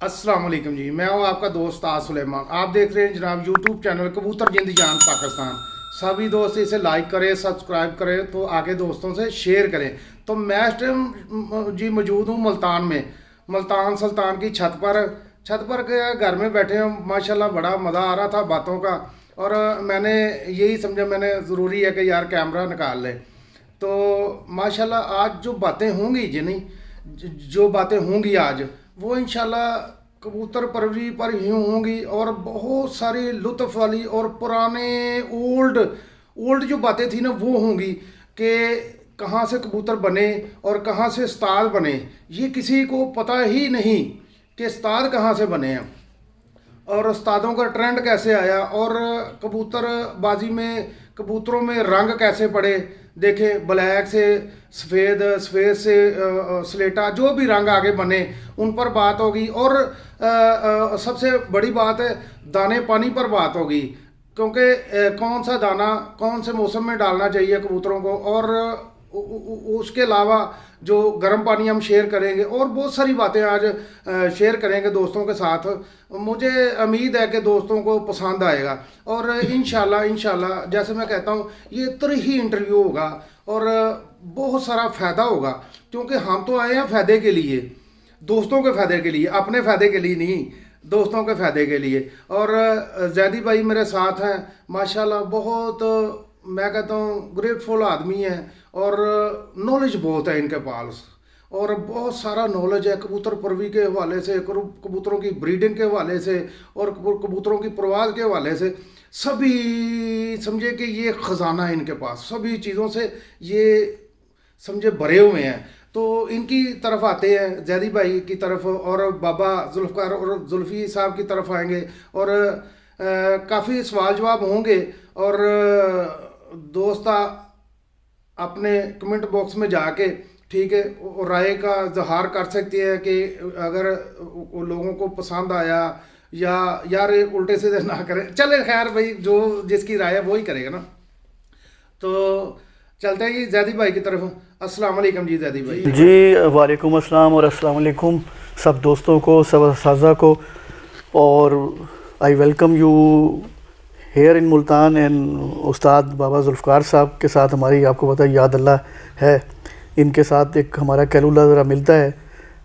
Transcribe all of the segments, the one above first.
अस्सलाम वालेकुम जी। मैं हूँ आपका दोस्त आज सुलेमान। आप देख रहे हैं जनाब यूट्यूब चैनल कबूतर जिंद जान पाकिस्तान। सभी दोस्त इसे लाइक करें, सब्सक्राइब करें, तो आगे दोस्तों से शेयर करें। तो मैं इस टाइम जी मौजूद हूँ मुल्तान में, मुल्तान सुल्तान की छत पर के घर में बैठे हैं। माशाल्लाह बड़ा मज़ा आ रहा था बातों का। और मैंने यही समझा, मैंने ज़रूरी है कि यार कैमरा निकाल लें। तो माशाल्लाह आज जो बातें होंगी जिन्हीं जो बातें होंगी आज, वो इंशाल्लाह कबूतर परवरी पर ही होंगी। और बहुत सारी लुत्फ़ वाली और पुराने ओल्ड ओल्ड जो बातें थी ना वो होंगी कि कहाँ से कबूतर बने और कहाँ से उस्ताद बने। ये किसी को पता ही नहीं कि उस्ताद कहाँ से बने हैं और उस्तादों का ट्रेंड कैसे आया, और कबूतरबाजी में कबूतरों में रंग कैसे पड़े। देखें, ब्लैक से सफ़ेद, सफ़ेद से स्लेटा, जो भी रंग आगे बने उन पर बात होगी। और सबसे बड़ी बात है, दाने पानी पर बात होगी। क्योंकि कौन सा दाना कौन से मौसम में डालना चाहिए कबूतरों को। और उसके अलावा जो गर्म पानी हम शेयर करेंगे और बहुत सारी बातें आज शेयर करेंगे दोस्तों के साथ। मुझे उम्मीद है कि दोस्तों को पसंद आएगा। और इंशाल्लाह जैसे मैं कहता हूँ, ये तरही इंटरव्यू होगा और बहुत सारा फ़ायदा होगा। क्योंकि हम तो आए हैं फ़ायदे के लिए, दोस्तों के फ़ायदे के लिए, अपने फ़ायदे के लिए नहीं, दोस्तों के फ़ायदे के लिए। और जैदी भाई मेरे साथ हैं माशाल्लाह, बहुत मैं कहता हूँ ग्रेटफुल आदमी है। और नॉलेज बहुत है इनके पास, और बहुत सारा नॉलेज है कबूतर परवी के हवाले से, कबूतरों की ब्रीडिंग के हवाले से, और कबूतरों की परवाज़ के हवाले से। सभी समझे कि ये ख़जाना है इनके पास, सभी चीज़ों से ये समझे भरे हुए हैं। तो इनकी तरफ आते हैं, जैदी भाई की तरफ, और बाबा जुल्फ़कार और जुल्फ़ी साहब की तरफ आएंगे। और काफ़ी सवाल जवाब होंगे। और दोस्त अपने कमेंट बॉक्स में जाके, ठीक है, राय का इजहार कर सकते हैं कि अगर लोगों को पसंद आया, या यार ये उल्टे सीधे ना करें। चले खैर भाई, जो जिसकी राय है वो ही करेगा ना। तो चलते हैं जी जैदी भाई की तरफ। अस्सलाम वालेकुम जी जैदी भाई। जी वालेकुम अस्सलाम और अस्सलाम वालेकुम सब दोस्तों को, सब असाज़ा को। और I welcome you here in Multan and उस्ताद बाबा जुल्फ़कार साहब के साथ हमारी, आपको पता है, याद अल्लाह है। इनके साथ एक हमारा कैलूला ज़रा मिलता है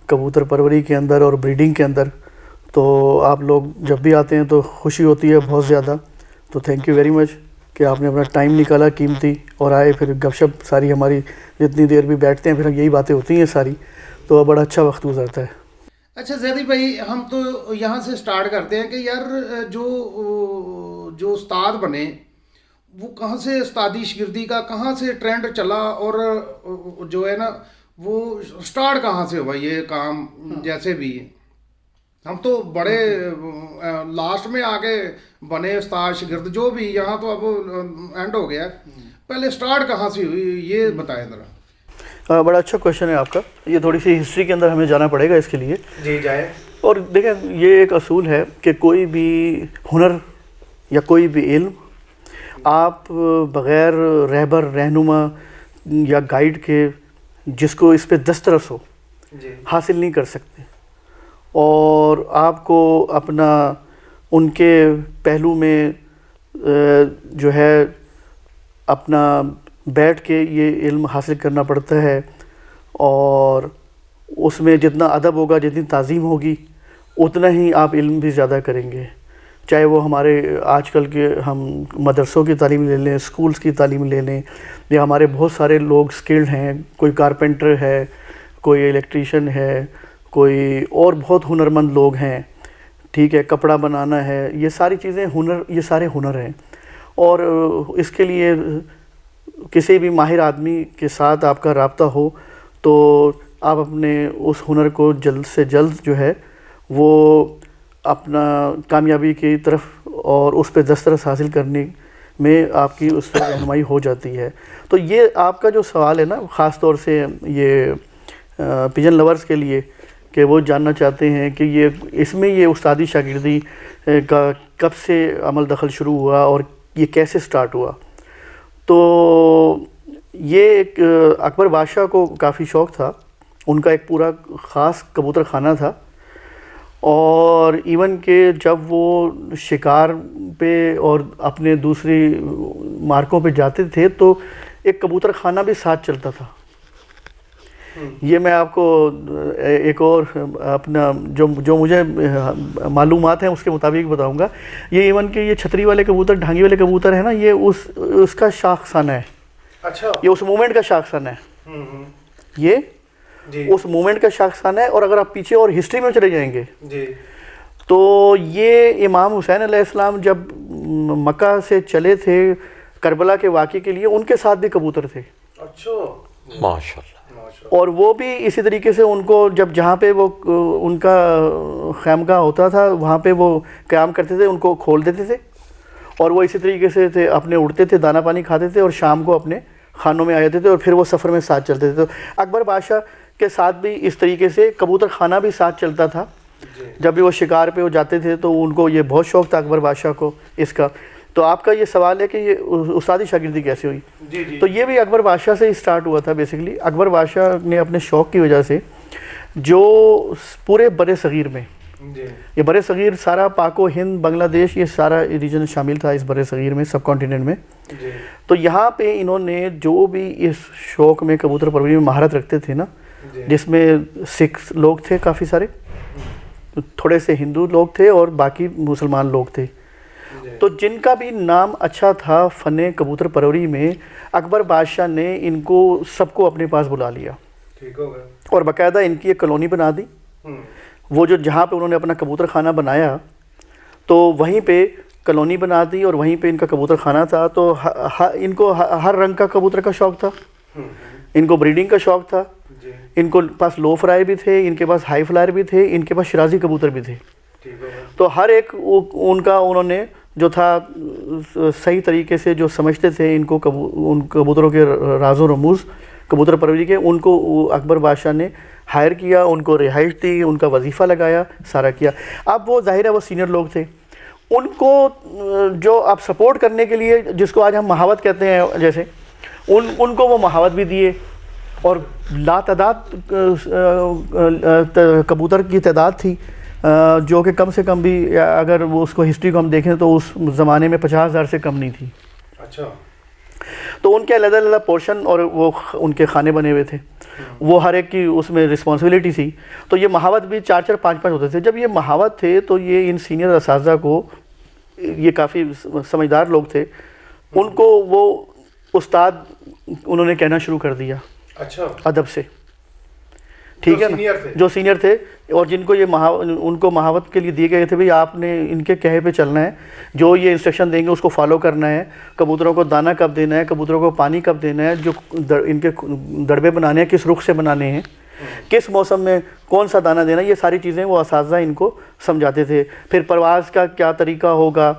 कबूतर परवरी के अंदर और ब्रीडिंग के अंदर। तो आप लोग जब भी आते हैं तो खुशी होती है बहुत ज़्यादा। तो थैंक यू वेरी मच कि आपने अपना टाइम निकाला कीमती और आए। फिर गपशप सारी हमारी जितनी देर भी बैठते हैं फिर यही बातें होती हैं सारी, तो बड़ा अच्छा वक्त गुजरता है। अच्छा जैदी भाई, हम तो यहाँ से स्टार्ट करते हैं कि यार जो जो उस्ताद बने, वो कहाँ से उस्तादी शागिर्दी का कहाँ से ट्रेंड चला, और जो है ना वो स्टार्ट कहाँ से हुआ ये काम। जैसे भी हम तो बड़े लास्ट में आके बने उस्ताद शागिर्द, जो भी यहाँ तो अब एंड हो गया। पहले स्टार्ट कहाँ से हुई ये बताएं ज़रा। बड़ा अच्छा क्वेश्चन है आपका। ये थोड़ी सी हिस्ट्री के अंदर हमें जाना पड़ेगा इसके लिए। जी जाए। और देखें, ये एक असूल है कि कोई भी हुनर या कोई भी इल्म आप बग़ैर रहबर रहनुमा या गाइड के, जिसको इस पे दस्तरस हो, जी हासिल नहीं कर सकते। और आपको अपना उनके पहलू में जो है अपना बैठ के ये इल्म हासिल करना पड़ता है। और उसमें जितना अदब होगा, जितनी ताज़ीम होगी, उतना ही आप इल्म भी ज़्यादा करेंगे। चाहे वो हमारे आजकल के हम मदरसों की तालीम ले लें, स्कूल्स की तालीम ले लें, या हमारे बहुत सारे लोग स्किल्ड हैं, कोई कारपेंटर है, कोई इलेक्ट्रीशियन है, कोई और बहुत हुनरमंद लोग हैं, ठीक है, कपड़ा बनाना है, ये सारी चीज़ें हुनर, ये सारे हुनर हैं। और इसके लिए किसी भी माहिर आदमी के साथ आपका राब्ता हो तो आप अपने उस हुनर को जल्द से जल्द जो है वो अपना कामयाबी की तरफ और उस पर दस्तरस हासिल करने में आपकी उस पर रहनुमाई हो जाती है। तो ये आपका जो सवाल है ना, ख़ास तौर से ये पिजन लवर्स के लिए, कि वो जानना चाहते हैं कि ये इसमें ये उस्तादी शागिर्दी का कब से अमल दखल शुरू हुआ और ये कैसे स्टार्ट हुआ। तो ये एक अकबर बादशाह को काफ़ी शौक़ था, उनका एक पूरा ख़ास कबूतर खाना था। और इवन के जब वो शिकार पे और अपने दूसरी मार्कों पे जाते थे तो एक कबूतर खाना भी साथ चलता था। ये मैं आपको एक और अपना जो मुझे मालूमात हैं उसके मुताबिक बताऊंगा। ये इवन के ये छतरी वाले कबूतर, ढांगी वाले कबूतर है ना, ये उसका शाखसाना है। अच्छा, ये उस मूवमेंट का शाखसाना है। ये जी उस मूवमेंट का शाखसाना है। और अगर आप पीछे और हिस्ट्री में चले जाएंगे जी, तो ये इमाम हुसैन अलैहिस्सलाम जब मक्का से चले थे करबला के वाक़े के लिए, उनके साथ भी कबूतर थे। अच्छा, माशाल्लाह। और वो भी इसी तरीके से उनको जब जहाँ पे वो उनका खैमगा होता था वहाँ पे वो क़याम करते थे, उनको खोल देते थे और वो इसी तरीके से थे, अपने उड़ते थे, दाना पानी खाते थे और शाम को अपने खानों में आ जाते थे और फिर वो सफ़र में साथ चलते थे। तो अकबर बादशाह के साथ भी इस तरीके से कबूतर खाना भी साथ चलता था। जब भी वो शिकार पे वो जाते थे तो उनको ये बहुत शौक़ था अकबर बादशाह को इसका। तो आपका ये सवाल है कि ये उस्तादी शागिर्दी कैसे हुई? जी जी, तो ये भी अकबर बादशाह से ही स्टार्ट हुआ था। बेसिकली अकबर बादशाह ने अपने शौक़ की वजह से जो पूरे बरे सग़ीर में, जी ये बरे सग़ीर सारा पाको हिंद, बांग्लादेश, ये सारा रीजन शामिल था इस बरे सग़ीर में, सब कॉन्टिनेंट में। जी, तो यहाँ पे इन्होंने जो भी इस शौक़ में कबूतर परवरी में महारत रखते थे ना, जिसमें सिख लोग थे काफ़ी सारे, थोड़े से हिंदू लोग थे और बाकी मुसलमान लोग थे। तो जिनका भी नाम अच्छा था फ़न कबूतर परवरी में, अकबर बादशाह ने इनको सबको अपने पास बुला लिया। ठीक हो गया। और बाकायदा इनकी एक कॉलोनी बना दी। वो जो जहाँ पे उन्होंने अपना कबूतर खाना बनाया तो वहीं पे कॉलोनी बना दी और वहीं पे इनका कबूतर खाना था। तो इनको हर रंग का कबूतर का शौक़ था, इनको ब्रीडिंग का शौक़ था, इनको पास लो फ्राई भी थे, इनके पास हाई फ्लायर भी थे, इनके पास शराजी कबूतर भी थे। तो हर एक उनका उन्होंने जो था सही तरीके से जो समझते थे इनको उन कबूतरों के राज़ो रमूज़ कबूतर परवरी के, उनको अकबर बादशाह ने हायर किया, उनको रिहाइश दी, उनका वजीफ़ा लगाया, सारा किया। अब वो ज़ाहिर है वो सीनियर लोग थे, उनको जो आप सपोर्ट करने के लिए जिसको आज हम महावत कहते हैं, जैसे उनको वो महावत भी दिए और लातादाद कबूतर की तादाद थी जो कि कम से कम भी अगर वो उसको हिस्ट्री को हम देखें तो उस ज़माने में 50,000 से कम नहीं थी। अच्छा, तो उनके अलग-अलग पोर्शन और वो उनके खाने बने हुए थे, वो हर एक की उसमें रिस्पॉन्सिबिलिटी थी। तो ये महावत भी 4-4, 5-5 होते थे। जब ये महावत थे तो ये इन सीनियर असातिज़ा को, ये काफ़ी समझदार लोग थे, उनको वो उस्ताद उन्होंने कहना शुरू कर दिया। अच्छा, अदब से, ठीक है ना, जो सीनियर थे और जिनको ये उनको महावत के लिए दिए गए थे, भाई आपने इनके कहे पे चलना है, जो ये इंस्ट्रक्शन देंगे उसको फॉलो करना है, कबूतरों को दाना कब देना है, कबूतरों को पानी कब देना है, जो इनके दड़बे बनाने हैं किस रुख से बनाने हैं, किस मौसम में कौन सा दाना देना, ये सारी चीज़ें वो असातिज़ा इनको समझाते थे। फिर परवाज़ का क्या तरीका होगा,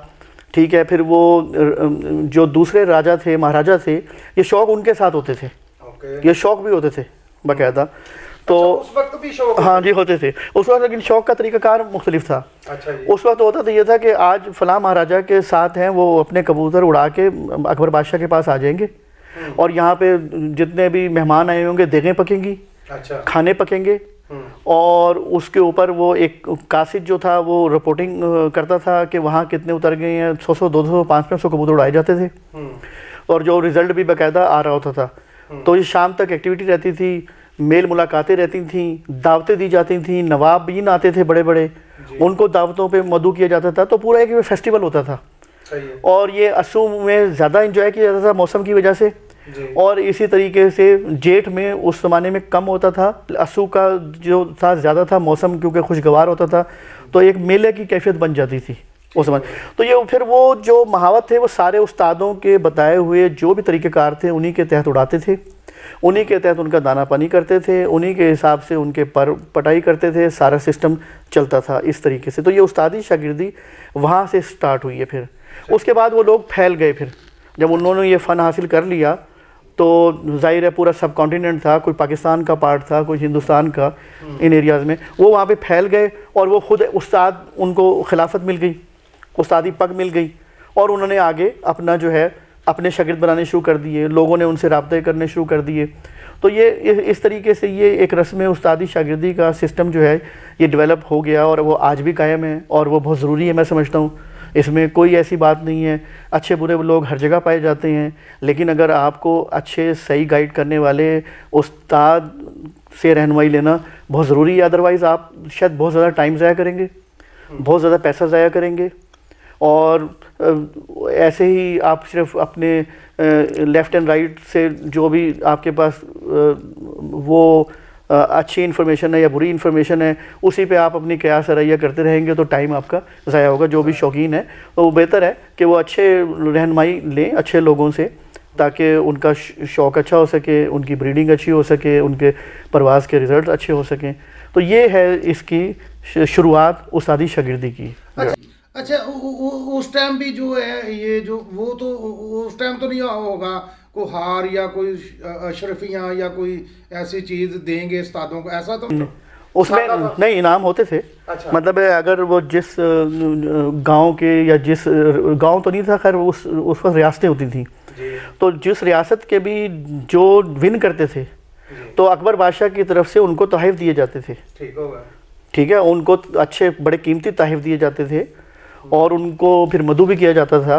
ठीक है। फिर वो जो दूसरे राजा थे, महाराजा थे, ये शौक़ उनके साथ होते थे, ये शौक़ भी होते थे बाकायदा। तो उस वक्त भी शौक, हाँ जी होते थे उस वक्त, लेकिन शौक़ का तरीक़ाकार मुख्तलिफ था। अच्छा जी। उस वक्त होता तो ये था कि आज फ़लाँ महाराजा के साथ हैं, वो अपने कबूतर उड़ा के अकबर बादशाह के पास आ जाएंगे और यहाँ पे जितने भी मेहमान आए होंगे देगें पकेंगी, अच्छा, खाने पकेंगे। और उसके ऊपर वो एक कासिद जो था वो रिपोर्टिंग करता था कि वहाँ कितने उतर गए हैं, 100, 200, 500 कबूतर उड़ाए जाते थे और जो रिज़ल्ट भी बाकायदा आ रहा होता था। तो ये शाम तक एक्टिविटी रहती थी, मेल मुलाकातें रहती थी, दावतें दी जाती थी, नवाब भी आते थे बड़े बड़े, उनको दावतों पे मदऊ किया जाता था। तो पूरा एक फेस्टिवल होता था। सही है। और ये असू में ज़्यादा इंजॉय किया जाता था मौसम की वजह से। और इसी तरीके से जेठ में उस ज़माने में कम होता था, असू का जो था ज़्यादा था, मौसम क्योंकि खुशगवार होता था, तो एक मेले की कैफियत बन जाती थी उस समय। तो ये फिर वो जो महावत थे वो सारे उस्तादों के बताए हुए जो भी तरीक़ेकार थे उन्हीं के तहत उड़ाते थे, उन्हीं के तहत उनका दाना पानी करते थे, उन्हीं के हिसाब से उनके पर पटाई करते थे, सारा सिस्टम चलता था इस तरीके से। तो ये उस्तादी शागिर्दी वहाँ से स्टार्ट हुई है। फिर उसके बाद वो लोग फैल गए। फिर जब उन्होंने ये फ़न हासिल कर लिया तो ज़ाहिर है पूरा सब कॉन्टिनेंट था, कोई पाकिस्तान का पार्ट था, कोई हिंदुस्तान का, इन एरियाज़ में वो वहाँ पे फैल गए और वो ख़ुद उस्ताद, उनको खिलाफत मिल गई, उस्तादी पग मिल गई और उन्होंने आगे अपना जो है अपने शागिर्द बनाने शुरू कर दिए, लोगों ने उनसे राब्ते करने शुरू कर दिए। तो ये इस तरीके से ये एक रस्म उस्तादी शागिर्दी का सिस्टम जो है ये डेवलप हो गया और वो आज भी कायम है और वो बहुत ज़रूरी है। मैं समझता हूँ इसमें कोई ऐसी बात नहीं है। अच्छे बुरे लोग हर जगह पाए जाते हैं, लेकिन अगर आपको अच्छे सही गाइड करने वाले उस्ताद से रहनुमाई लेना बहुत ज़रूरी है। अदरवाइज़ आप शायद बहुत ज़्यादा टाइम ज़ाया करेंगे, बहुत ज़्यादा पैसा ज़ाया करेंगे और ऐसे ही आप सिर्फ अपने लेफ़्ट एंड राइट से जो भी आपके पास वो अच्छी इन्फॉर्मेशन है या बुरी इन्फॉर्मेशन है उसी पे आप अपनी क़यास रवैया करते रहेंगे तो टाइम आपका ज़ाया होगा। जो भी शौकीन है तो वो बेहतर है कि वो अच्छे रहनुमाई लें अच्छे लोगों से, ताकि उनका शौक़ अच्छा हो सके, उनकी ब्रीडिंग अच्छी हो सके, उनके परवाज़ के रिज़ल्ट अच्छे हो सकें। तो ये है इसकी शुरुआत उस्तादी शागिर्दी की। अच्छा उस टाइम भी जो है ये जो वो तो उस टाइम तो नहीं होगा को हार या कोई अशरफियाँ या कोई ऐसी चीज़ देंगे उस्तादों को, ऐसा तो उसमें नहीं इनाम होते थे। अच्छा। मतलब अगर वो जिस गांव के या जिस गांव तो नहीं था खैर, उस वक्त रियासतें होती थी, तो जिस रियासत के भी जो विन करते थे तो अकबर बादशाह की तरफ से उनको तोहफ़े दिए जाते थे। ठीक होगा, ठीक है, उनको अच्छे बड़े कीमती तोहफ़े दिए जाते थे और उनको फिर मदऊ भी किया जाता था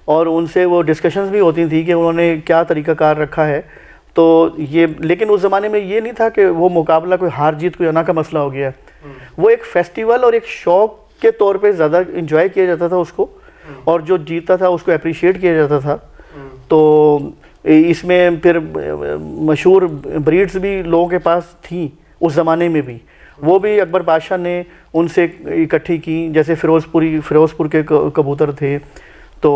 और उनसे वो डिस्कशंस भी होती थी कि उन्होंने क्या तरीक़ाकार रखा है। तो ये लेकिन उस ज़माने में ये नहीं था कि वो मुकाबला कोई हार जीत कोई अना का मसला हो गया। वो एक फेस्टिवल और एक शौक़ के तौर पे ज़्यादा इंजॉय किया जाता था उसको, और जो जीतता था उसको अप्रिशिएट किया जाता था। तो इसमें फिर मशहूर ब्रीड्स भी लोगों के पास थी उस ज़माने में भी, वो भी अकबर बादशाह ने उनसे इकट्ठी की। जैसे फ़िरोज़पुर के कबूतर थे, तो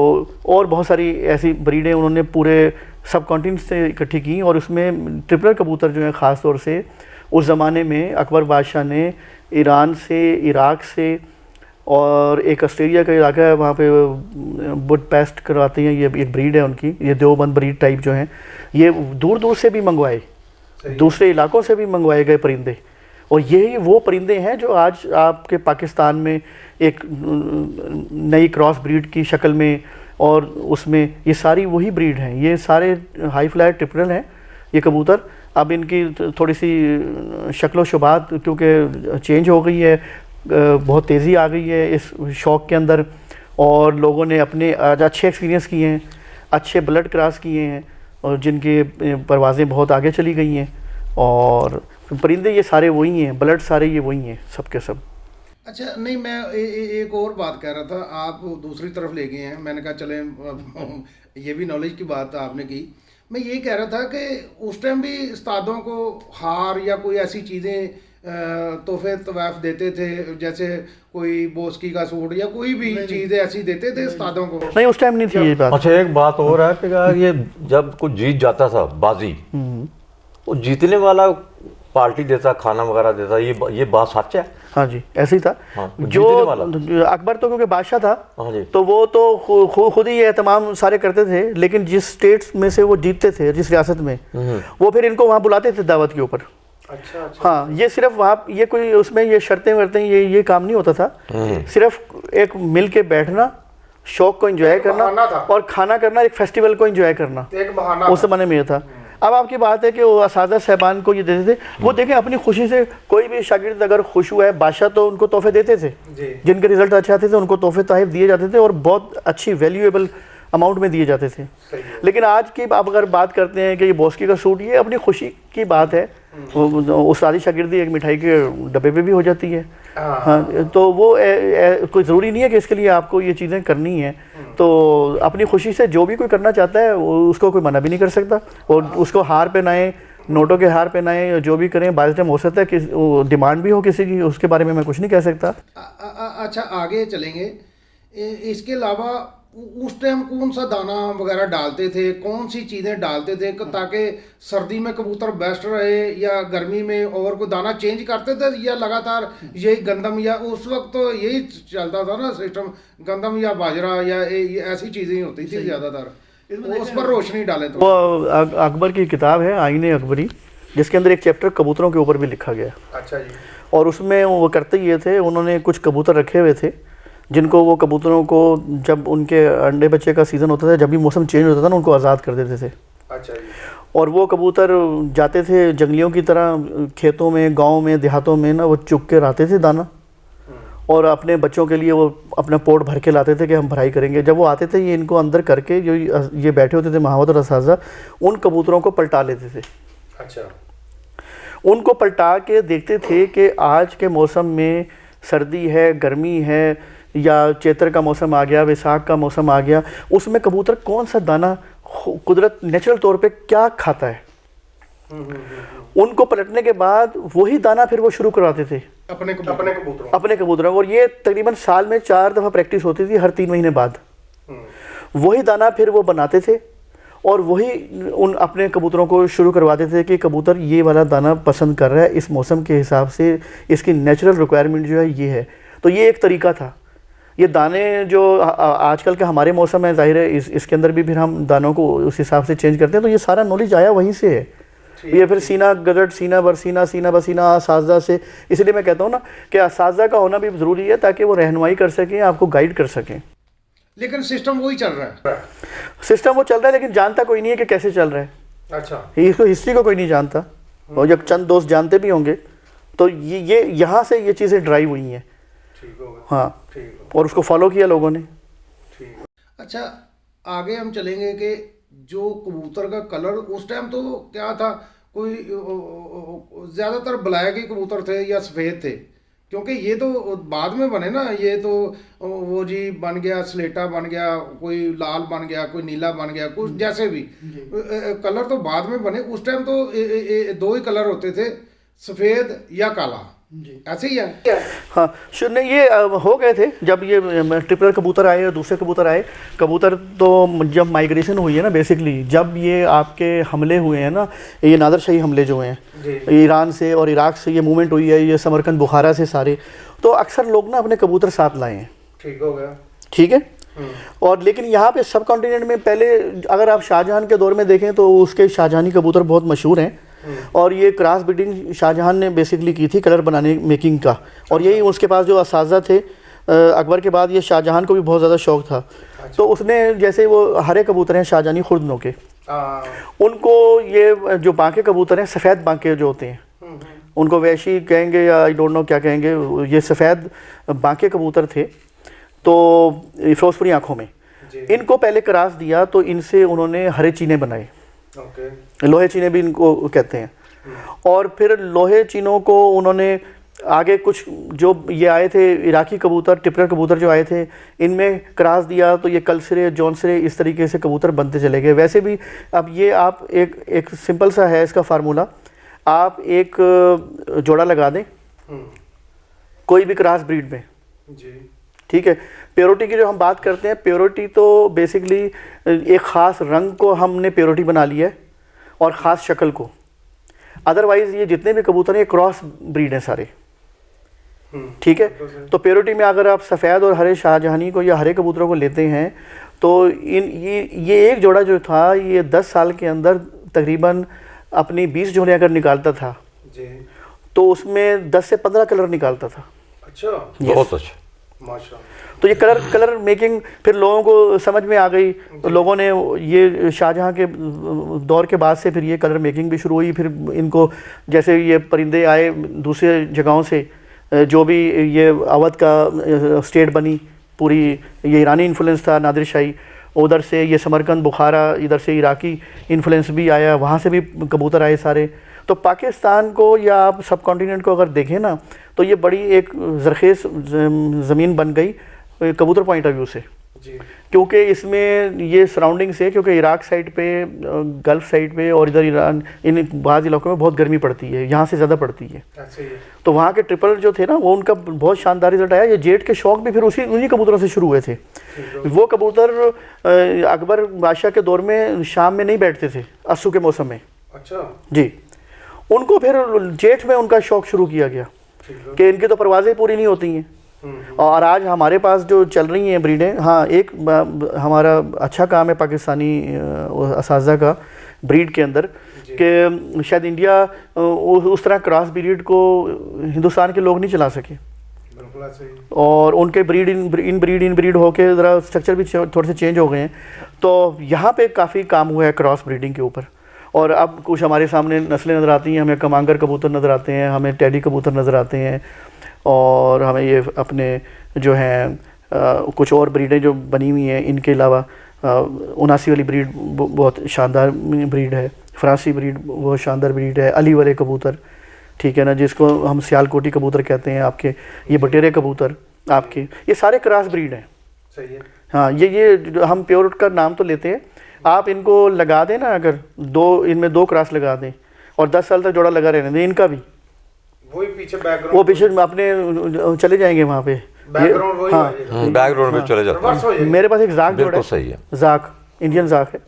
और बहुत सारी ऐसी ब्रीडें उन्होंने पूरे सब कॉन्टिनेंट से इकट्ठी की। और उसमें ट्रिपलर कबूतर जो हैं ख़ास तौर से उस ज़माने में अकबर बादशाह ने ईरान से, इराक़ से और एक ऑस्ट्रेलिया का इलाका है वहाँ पे बुडपेस्ट करवाते हैं, ये एक ब्रीड है उनकी, ये देवबंद ब्रीड टाइप जो हैं, ये दूर दूर से भी मंगवाए, दूसरे इलाकों से भी मंगवाए गए परिंदे। और यही वो परिंदे हैं जो आज आपके पाकिस्तान में एक नई क्रॉस ब्रीड की शक्ल में, और उसमें ये सारी वही ब्रीड हैं, ये सारे हाई फ्लायर ट्रिपल हैं ये कबूतर। अब इनकी थोड़ी सी शक्ल व शुबात क्योंकि चेंज हो गई है, बहुत तेज़ी आ गई है इस शौक़ के अंदर, और लोगों ने अपने आज अच्छे एक्सपीरियंस किए हैं, अच्छे ब्लड क्रॉस किए हैं और जिनके परवाज़ें बहुत आगे चली गई हैं। और परिंदे ये सारे वही हैं, ब्लड सारे ये वही हैं सब के सब। अच्छा, नहीं मैं एक और बात कह रहा था, आप दूसरी तरफ ले गए हैं, मैंने कहा चले ये भी नॉलेज की बात आपने की। मैं ये कह रहा था कि उस टाइम भी उस्तादों को हार या कोई ऐसी चीज़ें तोहफे तवाफ़ देते थे, जैसे कोई बोस्की का सूट या कोई भी चीज़ें ऐसी देते थे उस्तादों को? नहीं, उस टाइम नहीं थी ये बात। अच्छा, एक बात और है कि यार ये जब कुछ जीत जाता था बाजी, वो जीतने वाला पार्टी देता, खाना वगैरह देता, ये बात सच है? हाँ जी, ऐसे ही था। हाँ, जो अकबर तो क्योंकि बादशाह था, हाँ जी, तो वो तो खुद ही ये तमाम सारे करते थे, लेकिन जिस स्टेट्स में से वो जीतते थे, जिस रियासत में, वो फिर इनको वहाँ बुलाते थे दावत के ऊपर। अच्छा। हाँ, ये सिर्फ वहाँ ये कोई उसमें ये शर्तें वर्तें ये काम नहीं होता था। सिर्फ एक मिल के बैठना, शौक को एंजॉय करना और खाना करना, एक फेस्टिवल को एंजॉय करना, एक बहाना उस जमाने में ये था। अब आपकी बात है कि वो असादा साहबान को ये देते थे, वो देखें अपनी खुशी से कोई भी शागिर्द अगर खुश हुआ है, बादशाह तो उनको तोहफे देते थे, जिनके रिजल्ट अच्छे आते थे उनको तोहफे तोहफ़ दिए जाते थे और बहुत अच्छी वैल्यूएबल अमाउंट में दिए जाते थे। लेकिन आज की आप अगर बात करते हैं कि ये बोस्की का सूट, ये अपनी खुशी की बात है, उस्तादी शागिर्दी एक मिठाई के डब्बे पे भी हो जाती है। हाँ, तो वो कोई ज़रूरी नहीं है कि इसके लिए आपको ये चीज़ें करनी है। तो अपनी खुशी से जो भी कोई करना चाहता है उसको कोई मना भी नहीं कर सकता, और उसको हार पहनाएं, नोटों के हार पहनाएं, जो भी करें। बाज़ टाइम हो सकता है कि डिमांड भी हो किसी की, उसके बारे में मैं कुछ नहीं कह सकता। अच्छा, आगे चलेंगे। इसके अलावा उस टाइम कौन सा दाना वगैरह डालते थे, कौन सी चीज़ें डालते थे ताकि सर्दी में कबूतर बेस्ट रहे, या गर्मी में और कोई दाना चेंज करते थे, या लगातार यही गंदम, या उस वक्त तो यही चलता था ना सिस्टम, गंदम या बाजरा या ऐसी चीज़ें होती थी ज़्यादातर, उस पर रोशनी डालें तो? वो अकबर की किताब है आईने अकबरी, जिसके अंदर एक चैप्टर कबूतरों के ऊपर भी लिखा गया। अच्छा जी। और उसमें वो करते ये थे, उन्होंने कुछ कबूतर रखे हुए थे जिनको वो कबूतरों को जब उनके अंडे बच्चे का सीज़न होता था, जब भी मौसम चेंज होता था ना, उनको आज़ाद कर देते थे। अच्छा जी। और वो कबूतर जाते थे जंगलियों की तरह खेतों में, गांव में, देहातों में ना, वो चुग के लाते थे दाना और अपने बच्चों के लिए वो अपना पोट भर के लाते थे कि हम भराई करेंगे। जब वो आते थे, ये इनको अंदर करके, जो ये बैठे होते थे महावत और असाजा, उन कबूतरों को पलटा लेते थे। अच्छा। उनको पलटा के देखते थे कि आज के मौसम में सर्दी है, गर्मी है, या चैत्र का मौसम आ गया, वैसाख का मौसम आ गया, उसमें कबूतर कौन सा दाना कुदरत नेचुरल तौर पे क्या खाता है। उनको पलटने के बाद वही दाना फिर वो शुरू करवाते थे अपने कबूतरों। अपने कबूतरों को। और ये तकरीबन साल में 4 दफ़ा प्रैक्टिस होती थी, हर 3 महीने बाद वही दाना फिर वो बनाते थे और वही उन अपने कबूतरों को शुरू करवाते थे कि कबूतर ये वाला दाना पसंद कर रहा है, इस मौसम के हिसाब से इसकी नेचुरल रिक्वायरमेंट जो है ये है। तो ये एक तरीका था। ये दाने जो आजकल के हमारे मौसम है, जाहिर है इसके अंदर भी फिर हम दानों को उस हिसाब से चेंज करते हैं। तो ये सारा नॉलेज आया वहीं से है। ये फिर सीना गदट, सीना बरसीना, सीना बसीना, असाज़ा से। इसलिए मैं कहता हूँ ना कि असाज़ा का होना भी ज़रूरी है ताकि वो रहनुमाई कर सकें, आपको गाइड कर सकें। लेकिन सिस्टम वही चल रहा है। सिस्टम वो चल रहा है, लेकिन जानता कोई नहीं है कि कैसे चल रहा है। अच्छा। इसको हिस्ट्री को कोई नहीं जानता, और जब चंद दोस्त जानते भी होंगे तो ये यहाँ से ये चीज़ें ड्राइव हुई हैं। ठीक होगा। हाँ, ठीक। और उसको फॉलो किया लोगों ने। ठीक। अच्छा, आगे हम चलेंगे कि जो कबूतर का कलर उस टाइम तो क्या था, कोई ज़्यादातर ब्लैक ही कबूतर थे या सफ़ेद थे, क्योंकि ये तो बाद में बने ना, ये तो वो जी बन गया, स्लेटा बन गया, कोई लाल बन गया, कोई नीला बन गया, कुछ जैसे भी कलर तो बाद में बने। उस टाइम तो 2 ही कलर होते थे, सफ़ेद या काला, ऐसे ही है। हाँ, शुरू ये हो गए थे जब ये ट्रिपलर कबूतर आए और दूसरे कबूतर आए। कबूतर तो जब माइग्रेशन हुई है ना, बेसिकली जब ये आपके हमले हुए हैं ना, ये नादरशाही हमले जो हैं ईरान से और इराक से, ये मूवमेंट हुई है, ये समरकंद बुखारा से सारे, तो अक्सर लोग ना अपने कबूतर साथ लाए हैं। ठीक हो गया। ठीक है। और लेकिन यहाँ पे सब कॉन्टिनेंट में पहले अगर आप शाहजहां के दौर में देखें तो उसके शाहजहानी कबूतर बहुत मशहूर हैं, और ये क्रॉस ब्रीडिंग शाहजहां ने बेसिकली की थी कलर बनाने मेकिंग का। और यही उसके पास जो असाज़ा थे अकबर के बाद, ये शाहजहां को भी बहुत ज़्यादा शौक़ था। तो उसने जैसे वो हरे कबूतर हैं शाहजहानी खुर्दनों के, उनको ये जो बांके कबूतर हैं, सफ़ेद बांके जो होते हैं, उनको वैशी कहेंगे या आई डोंट नो क्या कहेंगे, ये सफ़ेद बांके कबूतर थे। तो फिरोजपुरी आँखों में इनको पहले क्रॉस दिया, तो इनसे उन्होंने हरे चीने बनाए। लोहे चीने भी इनको कहते हैं। और फिर लोहे चीनों को उन्होंने आगे कुछ जो ये आए थे इराकी कबूतर, टिपलर कबूतर जो आए थे, इनमें क्रॉस दिया, तो ये कलसरे, जौनसरे, इस तरीके से कबूतर बनते चले गए। वैसे भी अब ये आप एक सिंपल सा है इसका फार्मूला, आप एक जोड़ा लगा दें कोई भी क्रॉस ब्रीड में जी, ठीक है। प्योरिटी की जो हम बात करते हैं, प्योरिटी तो बेसिकली एक ख़ास रंग को हमने प्योरिटी बना लिया है और ख़ास शक्ल को। अदरवाइज़ ये जितने भी कबूतर हैं ये क्रॉस ब्रीड हैं सारे, ठीक है। तो प्योरिटी में अगर आप सफ़ेद और हरे शाहजहानी को या हरे कबूतरों को लेते हैं तो ये एक जोड़ा जो था ये 10 साल के अंदर तकरीबन अपनी 20 जोड़े अगर निकालता था जी, तो उसमें 10 से 15 कलर निकालता था। अच्छा, बहुत अच्छा, माशाल्लाह। तो ये कलर मेकिंग फिर लोगों को समझ में आ गई, तो लोगों ने ये शाहजहां के दौर के बाद से फिर ये कलर मेकिंग भी शुरू हुई। फिर इनको जैसे ये परिंदे आए दूसरे जगहों से, जो भी ये अवध का स्टेट बनी पूरी, ये ईरानी इन्फ्लुएंस था नादिर शाही, उधर से ये समरकंद बुखारा, इधर से इराकी इन्फ्लुएंस भी आया, वहाँ से भी कबूतर आए सारे। तो पाकिस्तान को या आप सब कॉन्टिनेंट को अगर देखें ना, तो ये बड़ी एक ज़रख़ेज़ ज़मीन बन गई कबूतर पॉइंट ऑफ व्यू से जी, क्योंकि इसमें ये सराउंडिंग से, क्योंकि इराक साइड पे, गल्फ़ साइड पे और इधर ईरान, इन बाज़ इलाकों में बहुत गर्मी पड़ती है, यहाँ से ज़्यादा पड़ती है। तो वहाँ के ट्रिपल जो थे ना, वो उनका बहुत शानदार रिजल्ट आया। ये जेट के शौक भी फिर उन्हीं कबूतरों से शुरू हुए थे। वो कबूतर अकबर बादशाह के दौर में शाम में नहीं बैठते थे अस्सू के मौसम में। अच्छा जी, उनको फिर जेठ में उनका शौक़ शुरू किया गया कि इनकी तो परवाज़ें पूरी नहीं होती हैं। और आज हमारे पास जो चल रही हैं ब्रीडें, हाँ, एक हमारा अच्छा काम है पाकिस्तानी असाज़ा का ब्रीड के अंदर कि शायद इंडिया उस तरह क्रॉस ब्रीड को हिंदुस्तान के लोग नहीं चला सके। बिल्कुल ऐसे ही। और उनके ब्रीड इन ब्रीड होके ज़रा स्ट्रक्चर भी थोड़े से चेंज हो गए हैं। तो यहाँ पे काफ़ी काम हुआ है क्रॉस ब्रीडिंग के ऊपर। और अब कुछ हमारे सामने नस्लें नज़र आती हैं, हमें कमांगर कबूतर नज़र आते हैं, हमें टेडी कबूतर नज़र आते हैं, और हमें ये अपने जो हैं कुछ और ब्रीडें जो बनी हुई हैं। इनके अलावा 79 वाली ब्रीड बहुत शानदार ब्रीड है, फ़रांसी ब्रीड बहुत शानदार ब्रीड है, अली वाले कबूतर, ठीक है ना, जिसको हम सियालकोटी कबूतर कहते हैं आपके, ये बटेरे कबूतर आपके, ये सारे क्रॉस ब्रीड हैं। सही है। हाँ, ये हम प्योर का नाम तो लेते हैं, आप इनको लगा दें ना, अगर इनमें 2 क्रॉस लगा दें और 10 साल तक जोड़ा लगा रहने दें, इनका भी वही पीछे बैकग्राउंड, वो पीछे अपने चले जाएंगे वहाँ पे, बैकग्राउंड वही हाँ, बैकग्राउंड में चले जाते रिवर्स हो जाएगा। मेरे पास एक जाक जोड़ा बिल्कुल है, सही है। जाक इंडियन जाक है,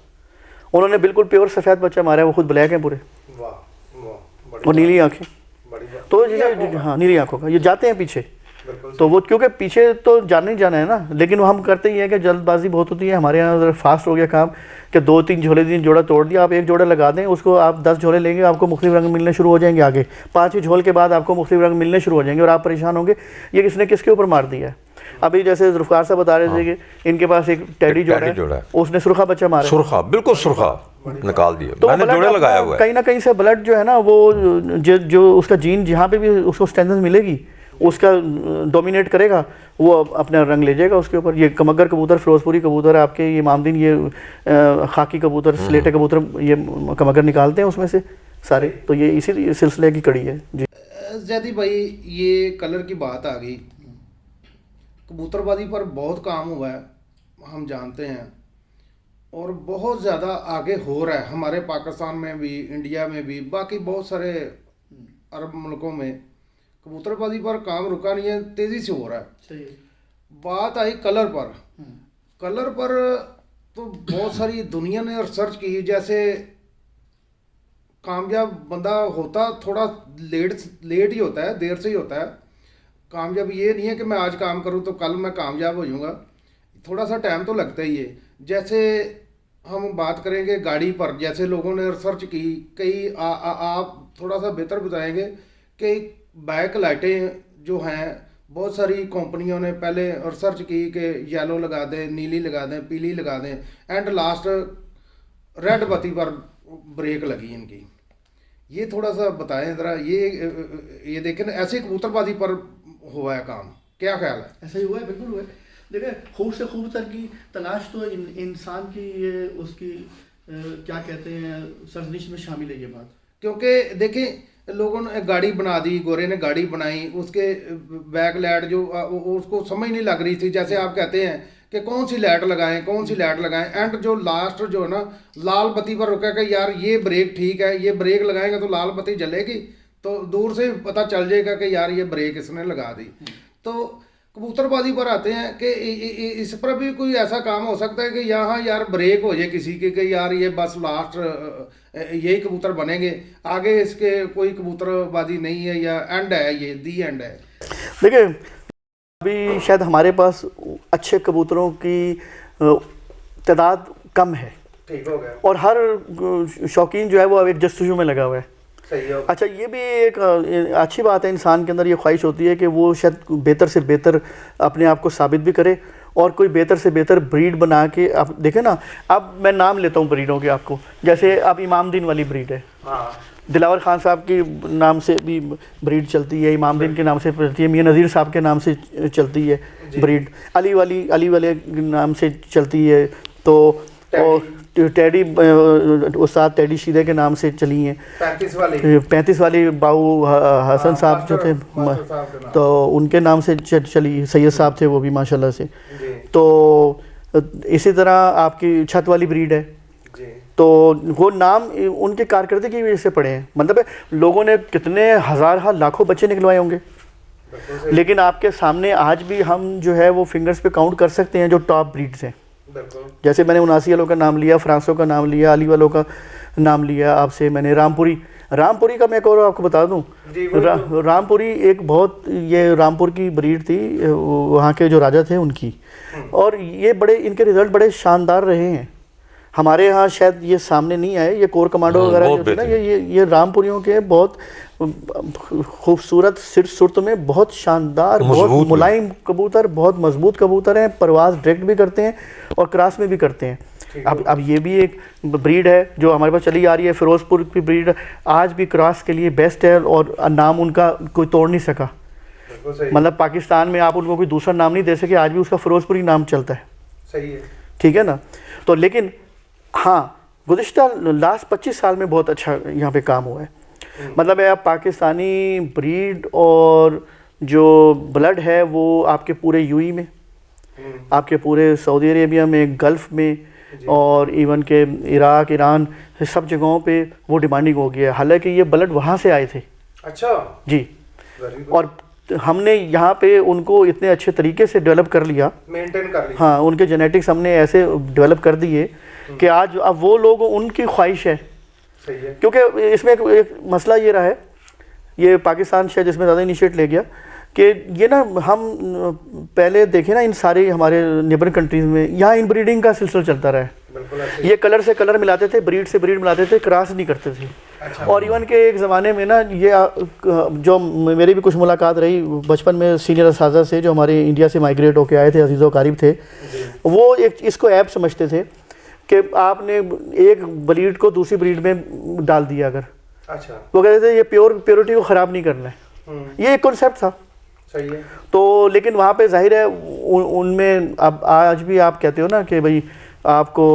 उन्होंने बिल्कुल प्योर सफ़ेद बच्चा मारा है, वो खुद ब्लैक है पूरे वाह वाह, और नीली आँखें। बड़ी बात। तो ये हाँ, नीली आँखों का, ये जाते हैं पीछे। बिल्कुल तो वो क्योंकि पीछे तो जाना ही जाना है ना, लेकिन हम करते ही हैं कि जल्दबाजी बहुत होती है हमारे यहाँ, ज़रा फास्ट हो गया काम कि 2-3 झोले दिन जोड़ा तोड़ दिया, आप एक जोड़ा लगा दें, उसको आप 10 झोले लेंगे, आपको मुख्तलिफ रंग मिलने शुरू हो जाएंगे, आगे 5वें झोल के बाद आपको मुख्तलिफ रंग मिलने शुरू हो जाएंगे और आप परेशान होंगे ये किसने किसके ऊपर मार दिया है। अभी जैसे ज़ुल्फ़िकार साहब बता रहे थे कि इनके पास एक टेडी जोड़ा है, उसने सुरखा बच्चा मारा, सुरखा, बिल्कुल सुरखा निकाल दिया, तो मैंने जोड़े लगाया हुआ है। कहीं ना कहीं से ब्लड जो है ना, वो जो उसका जीन जहाँ पे भी उसको स्ट्रेंथ मिलेगी, उसका डोमिनेट करेगा, वो अपना रंग ले जाएगा उसके ऊपर। ये कमगर कबूतर, फिरोजपुरी कबूतर आपके, ये मामदीन, ये खाकी कबूतर, स्लेटे कबूतर, ये कमगर निकालते हैं उसमें से सारे। तो ये इसी सिलसिले की कड़ी है जी। जैदी भाई, ये कलर की बात आ गई, कबूतरबाजी पर बहुत काम हुआ है, हम जानते हैं, और बहुत ज़्यादा आगे हो रहा है हमारे पाकिस्तान में भी, इंडिया में भी, बाकी बहुत सारे अरब मुल्कों में कबूतरबाजी पर काम रुका नहीं है, तेज़ी से हो रहा है। सही है। बात आई कलर पर। कलर पर तो बहुत सारी दुनिया ने रिसर्च की, जैसे कामयाब बंदा होता थोड़ा लेट ही होता है, देर से ही होता है। कामयाब ये नहीं है कि मैं आज काम करूं तो कल मैं कामयाब हो जाऊंगा, थोड़ा सा टाइम तो लगता ही है। जैसे हम बात करेंगे गाड़ी पर, जैसे लोगों ने रिसर्च की, कई आप थोड़ा सा बेहतर बताएंगे कि बैक लाइटें जो हैं, बहुत सारी कंपनियों ने पहले रिसर्च की कि येलो लगा दें, नीली लगा दें, पीली लगा दें, एंड लास्ट रेड बत्ती पर ब्रेक लगी इनकी। ये थोड़ा सा बताएं ज़रा, ये देखें, ऐसे कबूतरबाजी पर हुआ है काम, क्या ख्याल है? ऐसा ही हुआ है, बिल्कुल हुआ है। देखिए, खूब से खूबतर की तलाश तो इंसान की ये उसकी क्या कहते हैं, सरजनिश में शामिल है ये बात। क्योंकि देखें, लोगों ने गाड़ी बना दी, गोरे ने गाड़ी बनाई, उसके बैक लाइट जो उसको समझ नहीं लग रही थी, जैसे आप कहते हैं कि कौन सी लाइट लगाएं, कौन सी लाइट लगाएं, एंड जो लास्ट जो है ना, लाल बत्ती पर रुका कि यार ये ब्रेक ठीक है, ये ब्रेक लगाएंगे तो लाल बत्ती जलेगी, तो दूर से पता चल जाएगा कि यार ये ब्रेक इसने लगा दी। तो कबूतरबाजी पर आते हैं कि इस पर भी कोई ऐसा काम हो सकता है कि यहाँ यार ब्रेक हो जाए किसी के, कि यार ये बस लास्ट यही कबूतर बनेंगे, आगे इसके कोई कबूतरबाजी नहीं है, या एंड है, ये दी एंड है। देखिए, अभी शायद हमारे पास अच्छे कबूतरों की तादाद कम है, ठीक हो गया, और हर शौकीन जो है वो अब एक जस्तजू में लगा हुआ है। सही है। अच्छा, ये भी एक अच्छी बात है, इंसान के अंदर ये ख्वाहिश होती है कि वो शायद बेहतर से बेहतर अपने आप को साबित भी करे, और कोई बेहतर से बेहतर ब्रीड बना के। आप देखें ना, अब मैं नाम लेता हूँ ब्रीडों के आपको, जैसे अब इमामदीन वाली ब्रीड है, हाँ, दिलावर खान साहब के नाम से भी ब्रीड चलती है, इमामदीन के नाम से चलती है, मियाँ नज़ीर साहब के नाम से चलती है ब्रीड, अली वाले नाम से चलती है, तो और टेडी उस्ताद टेडी शीदे के नाम से चली हैं। 35 वाली बाऊ हसन साहब जो थे, तो उनके नाम से चली, सैयद साहब थे वो भी माशाल्लाह से। तो इसी तरह आपकी छत वाली ब्रीड है, तो वो नाम उनके कारकर्दगी की वजह से पड़े हैं। मतलब लोगों ने कितने हज़ार लाखों बच्चे निकलवाए होंगे, लेकिन आपके सामने आज भी हम जो है वो फिंगर्स पे काउंट कर सकते हैं जो टॉप ब्रीड्स हैं। जैसे मैंने 79 वालों का नाम लिया, फ्रांसों का नाम लिया, अली वालों का नाम लिया, आपसे मैंने रामपुरी का मैं एक और आपको बता दूं, रामपुरी एक बहुत, ये रामपुर की ब्रीड थी, वहाँ के जो राजा थे उनकी, और ये बड़े, इनके रिजल्ट बड़े शानदार रहे हैं। हमारे यहाँ शायद ये सामने नहीं आए, ये कोर कमांडो वगैरह जो थे ना, ये रामपुरियों के बहुत खूबसूरत सिर सुरत में, बहुत शानदार, बहुत मजबूत भी। मुलायम कबूतर, बहुत मजबूत कबूतर हैं। परवाज़ डायरेक्ट भी करते हैं और क्रॉस में भी करते हैं। अब ये भी एक ब्रीड है जो हमारे पास चली आ रही है, फिरोजपुर की ब्रीड आज भी क्रॉस के लिए बेस्ट है और नाम उनका कोई तोड़ नहीं सका। बिल्कुल सही मतलब पाकिस्तान में आप उनको कोई दूसरा नाम नहीं दे सके, आज भी उसका फिरोजपुरी नाम चलता है। सही है। ठीक है ना। तो लेकिन हाँ, गुज़िश्ता लास्ट 25 साल में बहुत अच्छा यहाँ पे काम हुआ है। मतलब है आप पाकिस्तानी ब्रीड और जो ब्लड है वो आपके पूरे यूई में, आपके पूरे सऊदी अरेबिया में, गल्फ़ में और इवन के इराक, ईरान, सब जगहों पे वो डिमांडिंग हो गया है। हालांकि ये ब्लड वहाँ से आए थे। अच्छा जी। Very good. और हमने यहाँ पे उनको इतने अच्छे तरीके से डेवलप कर लिया, मेंटेन कर लिया। हाँ, उनके जेनेटिक्स हमने ऐसे डेवलप कर दिए कि आज अब वो लोग, उनकी ख्वाहिश है। सही है। क्योंकि इसमें एक मसला ये रहा है, ये पाकिस्तान शायद इसमें ज़्यादा इनिशिएट ले गया कि ये ना हम पहले देखें ना इन सारे हमारे नेबर कंट्रीज़ में यहाँ इन ब्रीडिंग का सिलसिला चलता रहा है। बिल्कुल ऐसे। ये कलर से कलर मिलाते थे, ब्रीड से ब्रीड मिलाते थे, क्रॉस नहीं करते थे। अच्छा। और इवन के एक ज़माने में ना ये जो मेरी भी कुछ मुलाकात रही बचपन में सीनियर असाज़ा से जो हमारे इंडिया से माइग्रेट होके आए थे, अजीज़ व क़रीब थे, वो एक इसको ऐप समझते थे कि आपने एक ब्रीड को दूसरी ब्रीड में डाल दिया अगर, अच्छा। वो कहते थे ये प्योरिटी को ख़राब नहीं करना है। ये एक कॉन्सेप्ट था। सही है। तो लेकिन वहाँ पे जाहिर है उनमें अब आज भी आप कहते हो ना कि भाई आपको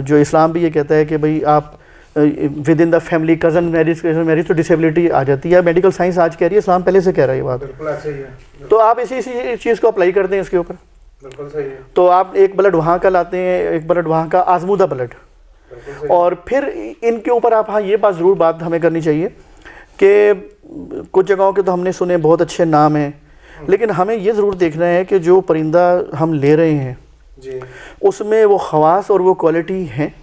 जो इस्लाम भी ये कहता है कि भाई आप with in the family cousin marriage तो डिसेबिलिटी आ जाती है। मेडिकल साइंस आज कह रही है, इस्लाम पहले से कह रहा है ये बात। बिल्कुल ऐसे ही है। तो आप इसी चीज़ को अप्लाई करते हैं इसके ऊपर। बिल्कुल सही है। तो आप एक ब्लड वहाँ का लाते हैं, एक ब्लड वहाँ का, आजमूदा ब्लड, बिल्कुल सही। और फिर इनके ऊपर आप, हाँ ये बात ज़रूर बात हमें करनी चाहिए कि कुछ जगहों के तो हमने सुने बहुत अच्छे नाम हैं, लेकिन हमें ये ज़रूर देखना है कि जो परिंदा हम ले रहे हैं जी। उसमें वो ख़वास और वो क्वालिटी हैं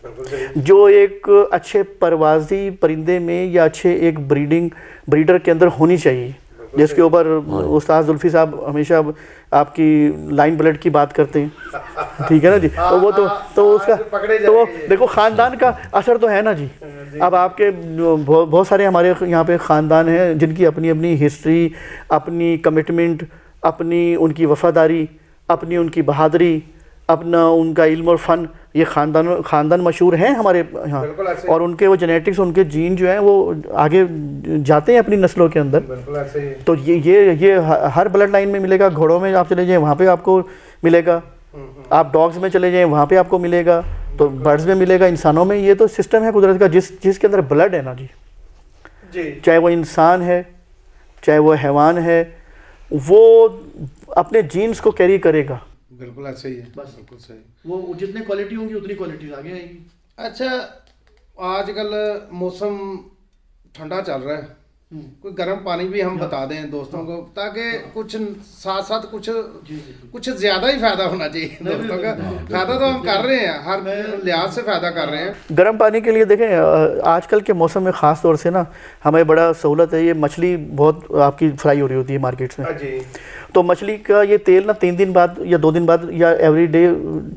बिल्कुल सही। जो एक अच्छे परवाज़ी परिंदे में या अच्छे एक ब्रीडर के अंदर होनी चाहिए, जिसके ऊपर उस्ताद जुल्फ़ी साहब हमेशा आपकी लाइन ब्लड की बात करते हैं। ठीक है ना जी। तो वो तो उसका तो वो देखो ख़ानदान का असर तो है ना जी। अब आपके बहुत सारे हमारे यहाँ पे ख़ानदान हैं जिनकी अपनी अपनी हिस्ट्री, अपनी कमिटमेंट, अपनी उनकी वफ़ादारी, अपनी उनकी बहादुरी, अपना उनका इल्म और फ़न, ये ख़ानदान मशहूर हैं हमारे यहाँ। बिल्कुल ऐसे। और उनके वो जेनेटिक्स, उनके जीन जो हैं वो आगे जाते हैं अपनी नस्लों के अंदर। बिल्कुल ऐसे ही। तो ये हर ब्लड लाइन में मिलेगा। घोड़ों में आप चले जाएँ वहाँ पे आपको मिलेगा, आप डॉग्स में चले जाएँ वहाँ पे आपको मिलेगा, तो बर्ड्स में मिलेगा, इंसानों में। ये तो सिस्टम है कुदरत का, जिसके अंदर ब्लड है ना जी, चाहे वो इंसान है चाहे वो हैवान है, वो अपने जीन्स को कैरी करेगा। बिल्कुल ऐसे ही है। बस बिल्कुल सही। वो जितनी क्वालिटी होंगी उतनी क्वालिटी आगे आएगी। अच्छा, आजकल मौसम ठंडा चल रहा है, कोई गर्म पानी भी हम बता दें दोस्तों को, ताकि कुछ साथ साथ कुछ ज़्यादा ही फ़ायदा होना चाहिए दोस्तों का। फ़ायदा तो हम कर रहे हैं, हर लिहाज से फ़ायदा कर रहे हैं। गर्म पानी के लिए देखें आजकल के मौसम में ख़ास तौर से ना हमें बड़ा सहूलत है। ये मछली बहुत आपकी फ्राई हो रही होती है मार्केट्स में, जी। तो मछली का ये तेल ना 3 दिन बाद या 2 दिन बाद या एवरी डे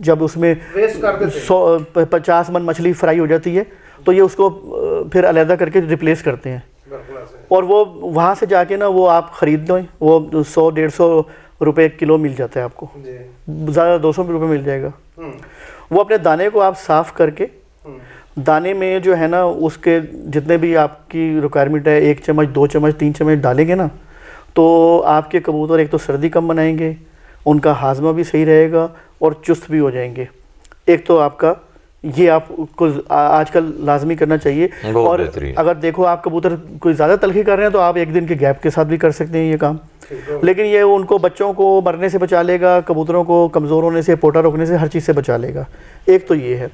जब उसमें वेस्ट कर देते 50 मन मछली फ्राई हो जाती है, तो ये उसको फिर अलहदा करके रिप्लेस करते हैं। बिल्कुल ऐसे। और वो वहाँ से जाके ना वो आप ख़रीद लो, वो 100-150 रुपये किलो मिल जाता है आपको, ज़्यादा 200 रुपये मिल जाएगा। वो अपने दाने को आप साफ़ करके, दाने में जो है ना उसके जितने भी आपकी रिक्वायरमेंट है 1 चम्मच 2 चम्मच 3 चम्मच डालेंगे ना, तो आपके कबूतर एक तो सर्दी कम बनाएंगे, उनका हाजमा भी सही रहेगा और चुस्त भी हो जाएंगे। एक तो आपका ये आपको आजकल लाजमी करना चाहिए। और अगर देखो आप कबूतर कोई ज़्यादा तलखी कर रहे हैं तो आप 1 दिन के गैप के साथ भी कर सकते हैं ये काम, लेकिन ये उनको बच्चों को मरने से बचा लेगा, कबूतरों को कमज़ोर होने से, पोटा रोकने से, हर चीज़ से बचा लेगा। एक तो ये है।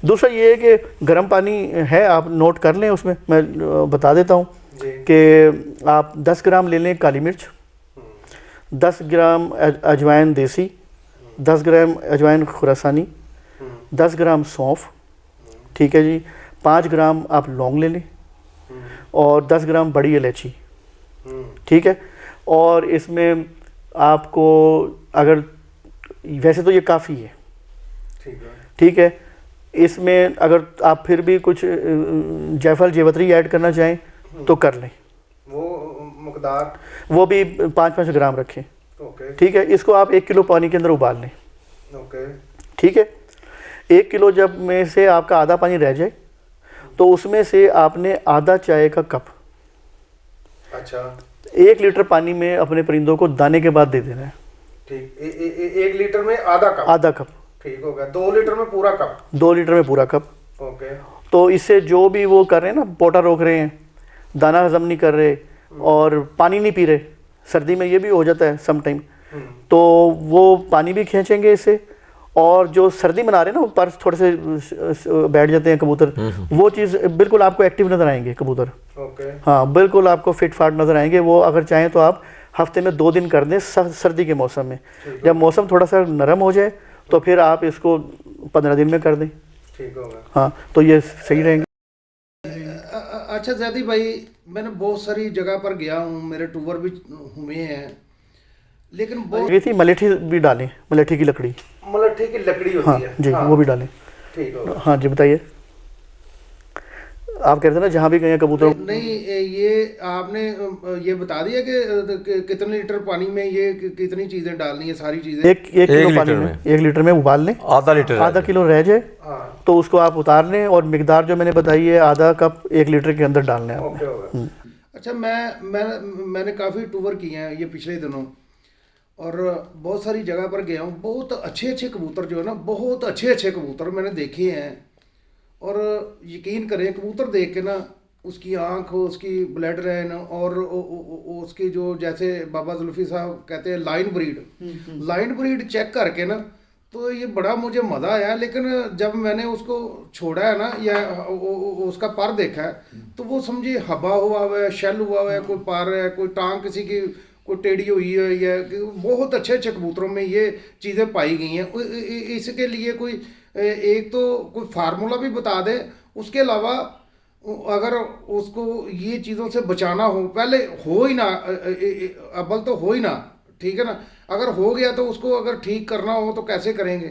दूसरा ये है कि गर्म पानी है, आप नोट कर लें, उसमें मैं बता देता हूँ कि आप 10 ग्राम ले लें काली मिर्च, 10 ग्राम अजवाइन देसी, 10 ग्राम अजवाइन खुरासानी, 10 ग्राम सौंफ, ठीक है जी, 5 ग्राम आप लौंग ले लें और 10 ग्राम बड़ी इलायची, ठीक है। और इसमें आपको अगर वैसे तो ये काफ़ी है, ठीक है, इसमें अगर आप फिर भी कुछ जायफल जेवतरी ऐड करना चाहें तो कर लें, वो मकदार वो भी 5-5 ग्राम रखें। ओके ठीक है, इसको आप 1 किलो पानी के अंदर उबाल लें। ओके ठीक है, 1 किलो जब में से आपका आधा पानी रह जाए तो उसमें से आपने आधा चाय का कप अच्छा 1 लीटर पानी में अपने परिंदों को दाने के बाद दे देना है। ठीक 1 लीटर में आधा कप। आधा कप। ठीक हो गया। 2 लीटर में पूरा कप। 2 लीटर में पूरा कप। ओके। तो इससे जो भी वो कर रहे हैं ना, पोटा रोक रहे हैं, दाना हजम नहीं कर रहे और पानी नहीं पी रहे, सर्दी में ये भी हो जाता है सम टाइम, तो वो पानी भी खींचेंगे इससे, और जो सर्दी मना रहे हैं ना, वो पर थोड़े से बैठ जाते हैं कबूतर, वो चीज़ बिल्कुल आपको एक्टिव नज़र आएंगे कबूतर। ओके। हाँ बिल्कुल आपको फिट फाट नज़र आएंगे वो। अगर चाहें तो आप हफ्ते में 2 दिन कर दें सर्दी के मौसम में। जब मौसम थोड़ा सा नरम हो जाए तो फिर आप इसको 15 दिन में कर दें। ठीक होगा। हाँ तो ये सही रहेंगे। अच्छा जैदी भाई, मैंने बहुत सारी जगह पर गया हूँ, मेरे टूर भी हुए हैं, लेकिन बहुत ये थी मलेठी भी डालें, मलेठी की लकड़ी। मलट्ठी की लकड़ी होती हाँ है जी, हाँ। वो भी डालें। ठीक होगा। हाँ जी बताइए, आप कहते थे ना जहाँ भी गए कबूतरों। नहीं ये आपने ये बता दिया कि कितने लीटर पानी में ये कितनी चीजें डालनी है, सारी चीजें। एक किलो लीटर पानी में में। 1 लीटर में उबाल लें, आधा लीटर आधा किलो रह जाए हाँ तो उसको आप उतार लें, और मिकदार जो मैंने बताई है आधा कप 1 लीटर के अंदर डालना है ओके होगा। अच्छा मैंने काफ़ी टूर किए हैं ये पिछले दिनों, और बहुत सारी जगह पर गया हूँ। बहुत अच्छे अच्छे कबूतर जो है ना, बहुत अच्छे अच्छे कबूतर मैंने देखे हैं, और यकीन करें कबूतर देख के ना, उसकी आँख, उसकी ब्लड लाइन, और उसकी जो, जैसे बाबा जुल्फी साहब कहते हैं लाइन ब्रीड चेक करके ना, तो ये बड़ा मुझे मज़ा आया। लेकिन जब मैंने उसको छोड़ा है ना, या उसका पर देखा है, तो वो समझिए हबा हुआ है, शेल हुआ है, कोई पर है, कोई टांग किसी की कोई टेढ़ी हुई है, या बहुत अच्छे अच्छे कबूतरों में ये चीज़ें पाई गई हैं। इसके लिए कोई एक तो कोई फार्मूला भी बता दे, उसके अलावा अगर उसको ये चीज़ों से बचाना हो, पहले हो ही ना, अव्वल तो हो ही ना, ठीक है ना, अगर हो गया तो उसको अगर ठीक करना हो तो कैसे करेंगे?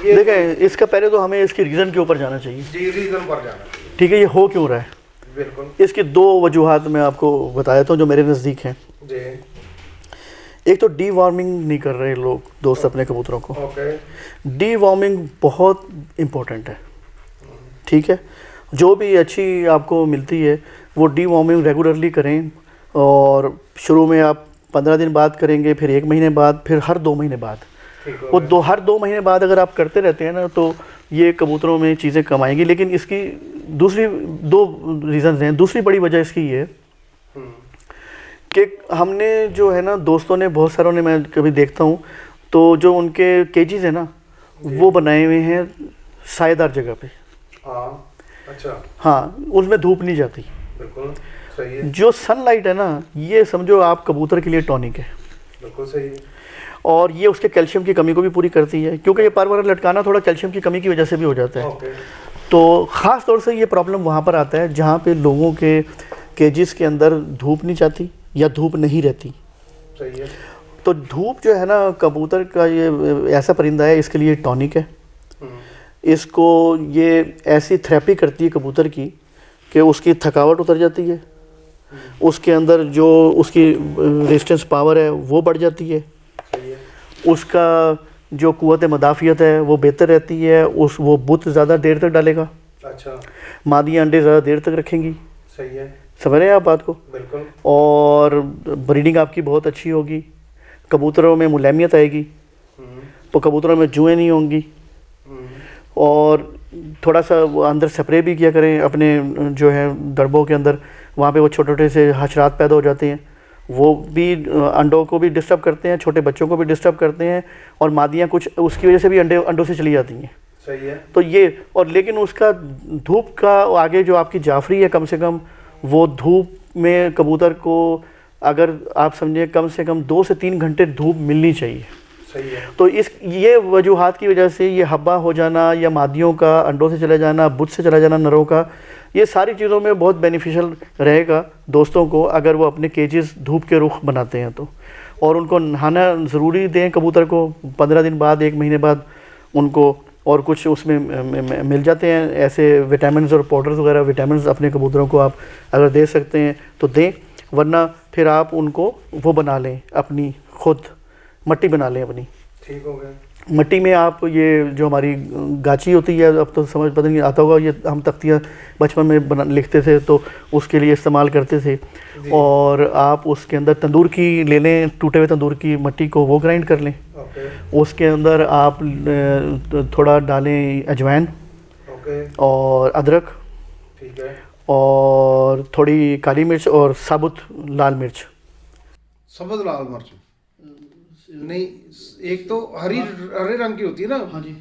देखें, इसका पहले तो हमें इसके रीज़न के ऊपर जाना चाहिए। जी, रीज़न पर जाना चाहिए। ठीक है, ये हो क्यों रहा है? बिल्कुल। इसकी 2 वजूहात मैं आपको बता देता हूँ जो मेरे नज़दीक हैं। जी। एक तो डी वार्मिंग नहीं कर रहे लोग दोस्त अपने कबूतरों को। ओके। डी वार्मिंग बहुत इम्पोर्टेंट है। ठीक है, जो भी अच्छी आपको मिलती है वो डी वार्मिंग रेगुलरली करें, और शुरू में आप 15 दिन बाद करेंगे, फिर 1 महीने बाद, फिर हर 2 महीने बाद। वो हर 2 महीने बाद अगर आप करते रहते हैं ना, तो ये कबूतरों में चीज़ें कम आएंगी। लेकिन इसकी दूसरी 2 रीज़न्स हैं। दूसरी बड़ी वजह इसकी ये है कि हमने जो है ना, दोस्तों ने, बहुत सारों ने, मैं कभी देखता हूँ तो जो उनके केजेस है ना, वो बनाए हुए हैं सायेदार जगह पे। हाँ अच्छा। हाँ, उसमें धूप नहीं जाती। बिल्कुल सही है। जो सनलाइट है ना, ये समझो आप कबूतर के लिए टॉनिक है। बिल्कुल सही है। और ये उसके कैल्शियम की कमी को भी पूरी करती है, क्योंकि ये पर वगैरह लटकाना थोड़ा कैल्शियम की कमी की वजह से भी हो जाता है। ओके। तो ख़ास तौर से ये प्रॉब्लम वहाँ पर आता है जहाँ पे लोगों के केजेस के अंदर धूप नहीं जाती या धूप नहीं रहती। सही है। तो धूप जो है ना, कबूतर का ये ऐसा परिंदा है, इसके लिए टॉनिक है। इसको ये ऐसी थेरेपी करती है कबूतर की कि उसकी थकावट उतर जाती है, उसके अंदर जो उसकी रेजिस्टेंस पावर है वो बढ़ जाती है, सही है। उसका जो कुव्वत मदाफ़ियत है वो बेहतर रहती है, वो बुत ज़्यादा देर तक डालेगा। अच्छा। मादी अंडे ज़्यादा देर तक रखेंगी। सही है। समझ रहे हैं आप बात को? बिल्कुल। और ब्रीडिंग आपकी बहुत अच्छी होगी, कबूतरों में मुलायमियत आएगी, तो कबूतरों में जुएँ नहीं होंगी। और थोड़ा सा अंदर स्प्रे भी किया करें अपने जो है दड़बों के अंदर, वहाँ पे वो छोटे छोटे से हशरात पैदा हो जाते हैं, वो भी अंडों को भी डिस्टर्ब करते हैं, छोटे बच्चों को भी डिस्टर्ब करते हैं, और मादियाँ कुछ उसकी वजह से भी अंडों से चली जाती हैं। सही है। तो ये, और लेकिन उसका धूप का आगे जो आपकी जाफरी है, कम से कम वो धूप में कबूतर को, अगर आप समझें, कम से कम 2 से 3 घंटे धूप मिलनी चाहिए। सही है। तो ये वजूहात की वजह से ये हब्बा हो जाना, या मादियों का अंडों से चला जाना, बुत से चला जाना नरों का, ये सारी चीज़ों में बहुत बेनिफिशियल रहेगा दोस्तों को, अगर वो अपने केजेस धूप के रुख बनाते हैं तो। और उनको नहाना ज़रूरी दें कबूतर को, 15 दिन बाद, 1 महीने बाद उनको और कुछ उसमें मिल जाते हैं ऐसे विटामिन और पाउडर्स वगैरह। विटामिन अपने कबूतरों को आप अगर दे सकते हैं तो दें, वरना फिर आप उनको वो बना लें, अपनी खुद मट्टी बना लें अपनी। ठीक हो गया। मट्टी में आप ये जो हमारी गाची होती है, अब तो समझ पता नहीं आता होगा, ये हम तख्तियाँ बचपन में बना लिखते थे तो उसके लिए इस्तेमाल करते थे। और आप उसके अंदर तंदूर की ले लें, टूटे हुए तंदूर की मट्टी को वो ग्राइंड कर लें। ओके। उसके अंदर आप थोड़ा डालें अजवाइन ओके। और अदरक, ठीक है। और थोड़ी काली मिर्च और साबुत लाल मिर्च। सब्ज लाल मिर्च नहीं, एक तो हरे रंग की होती है ना। हाँ जी,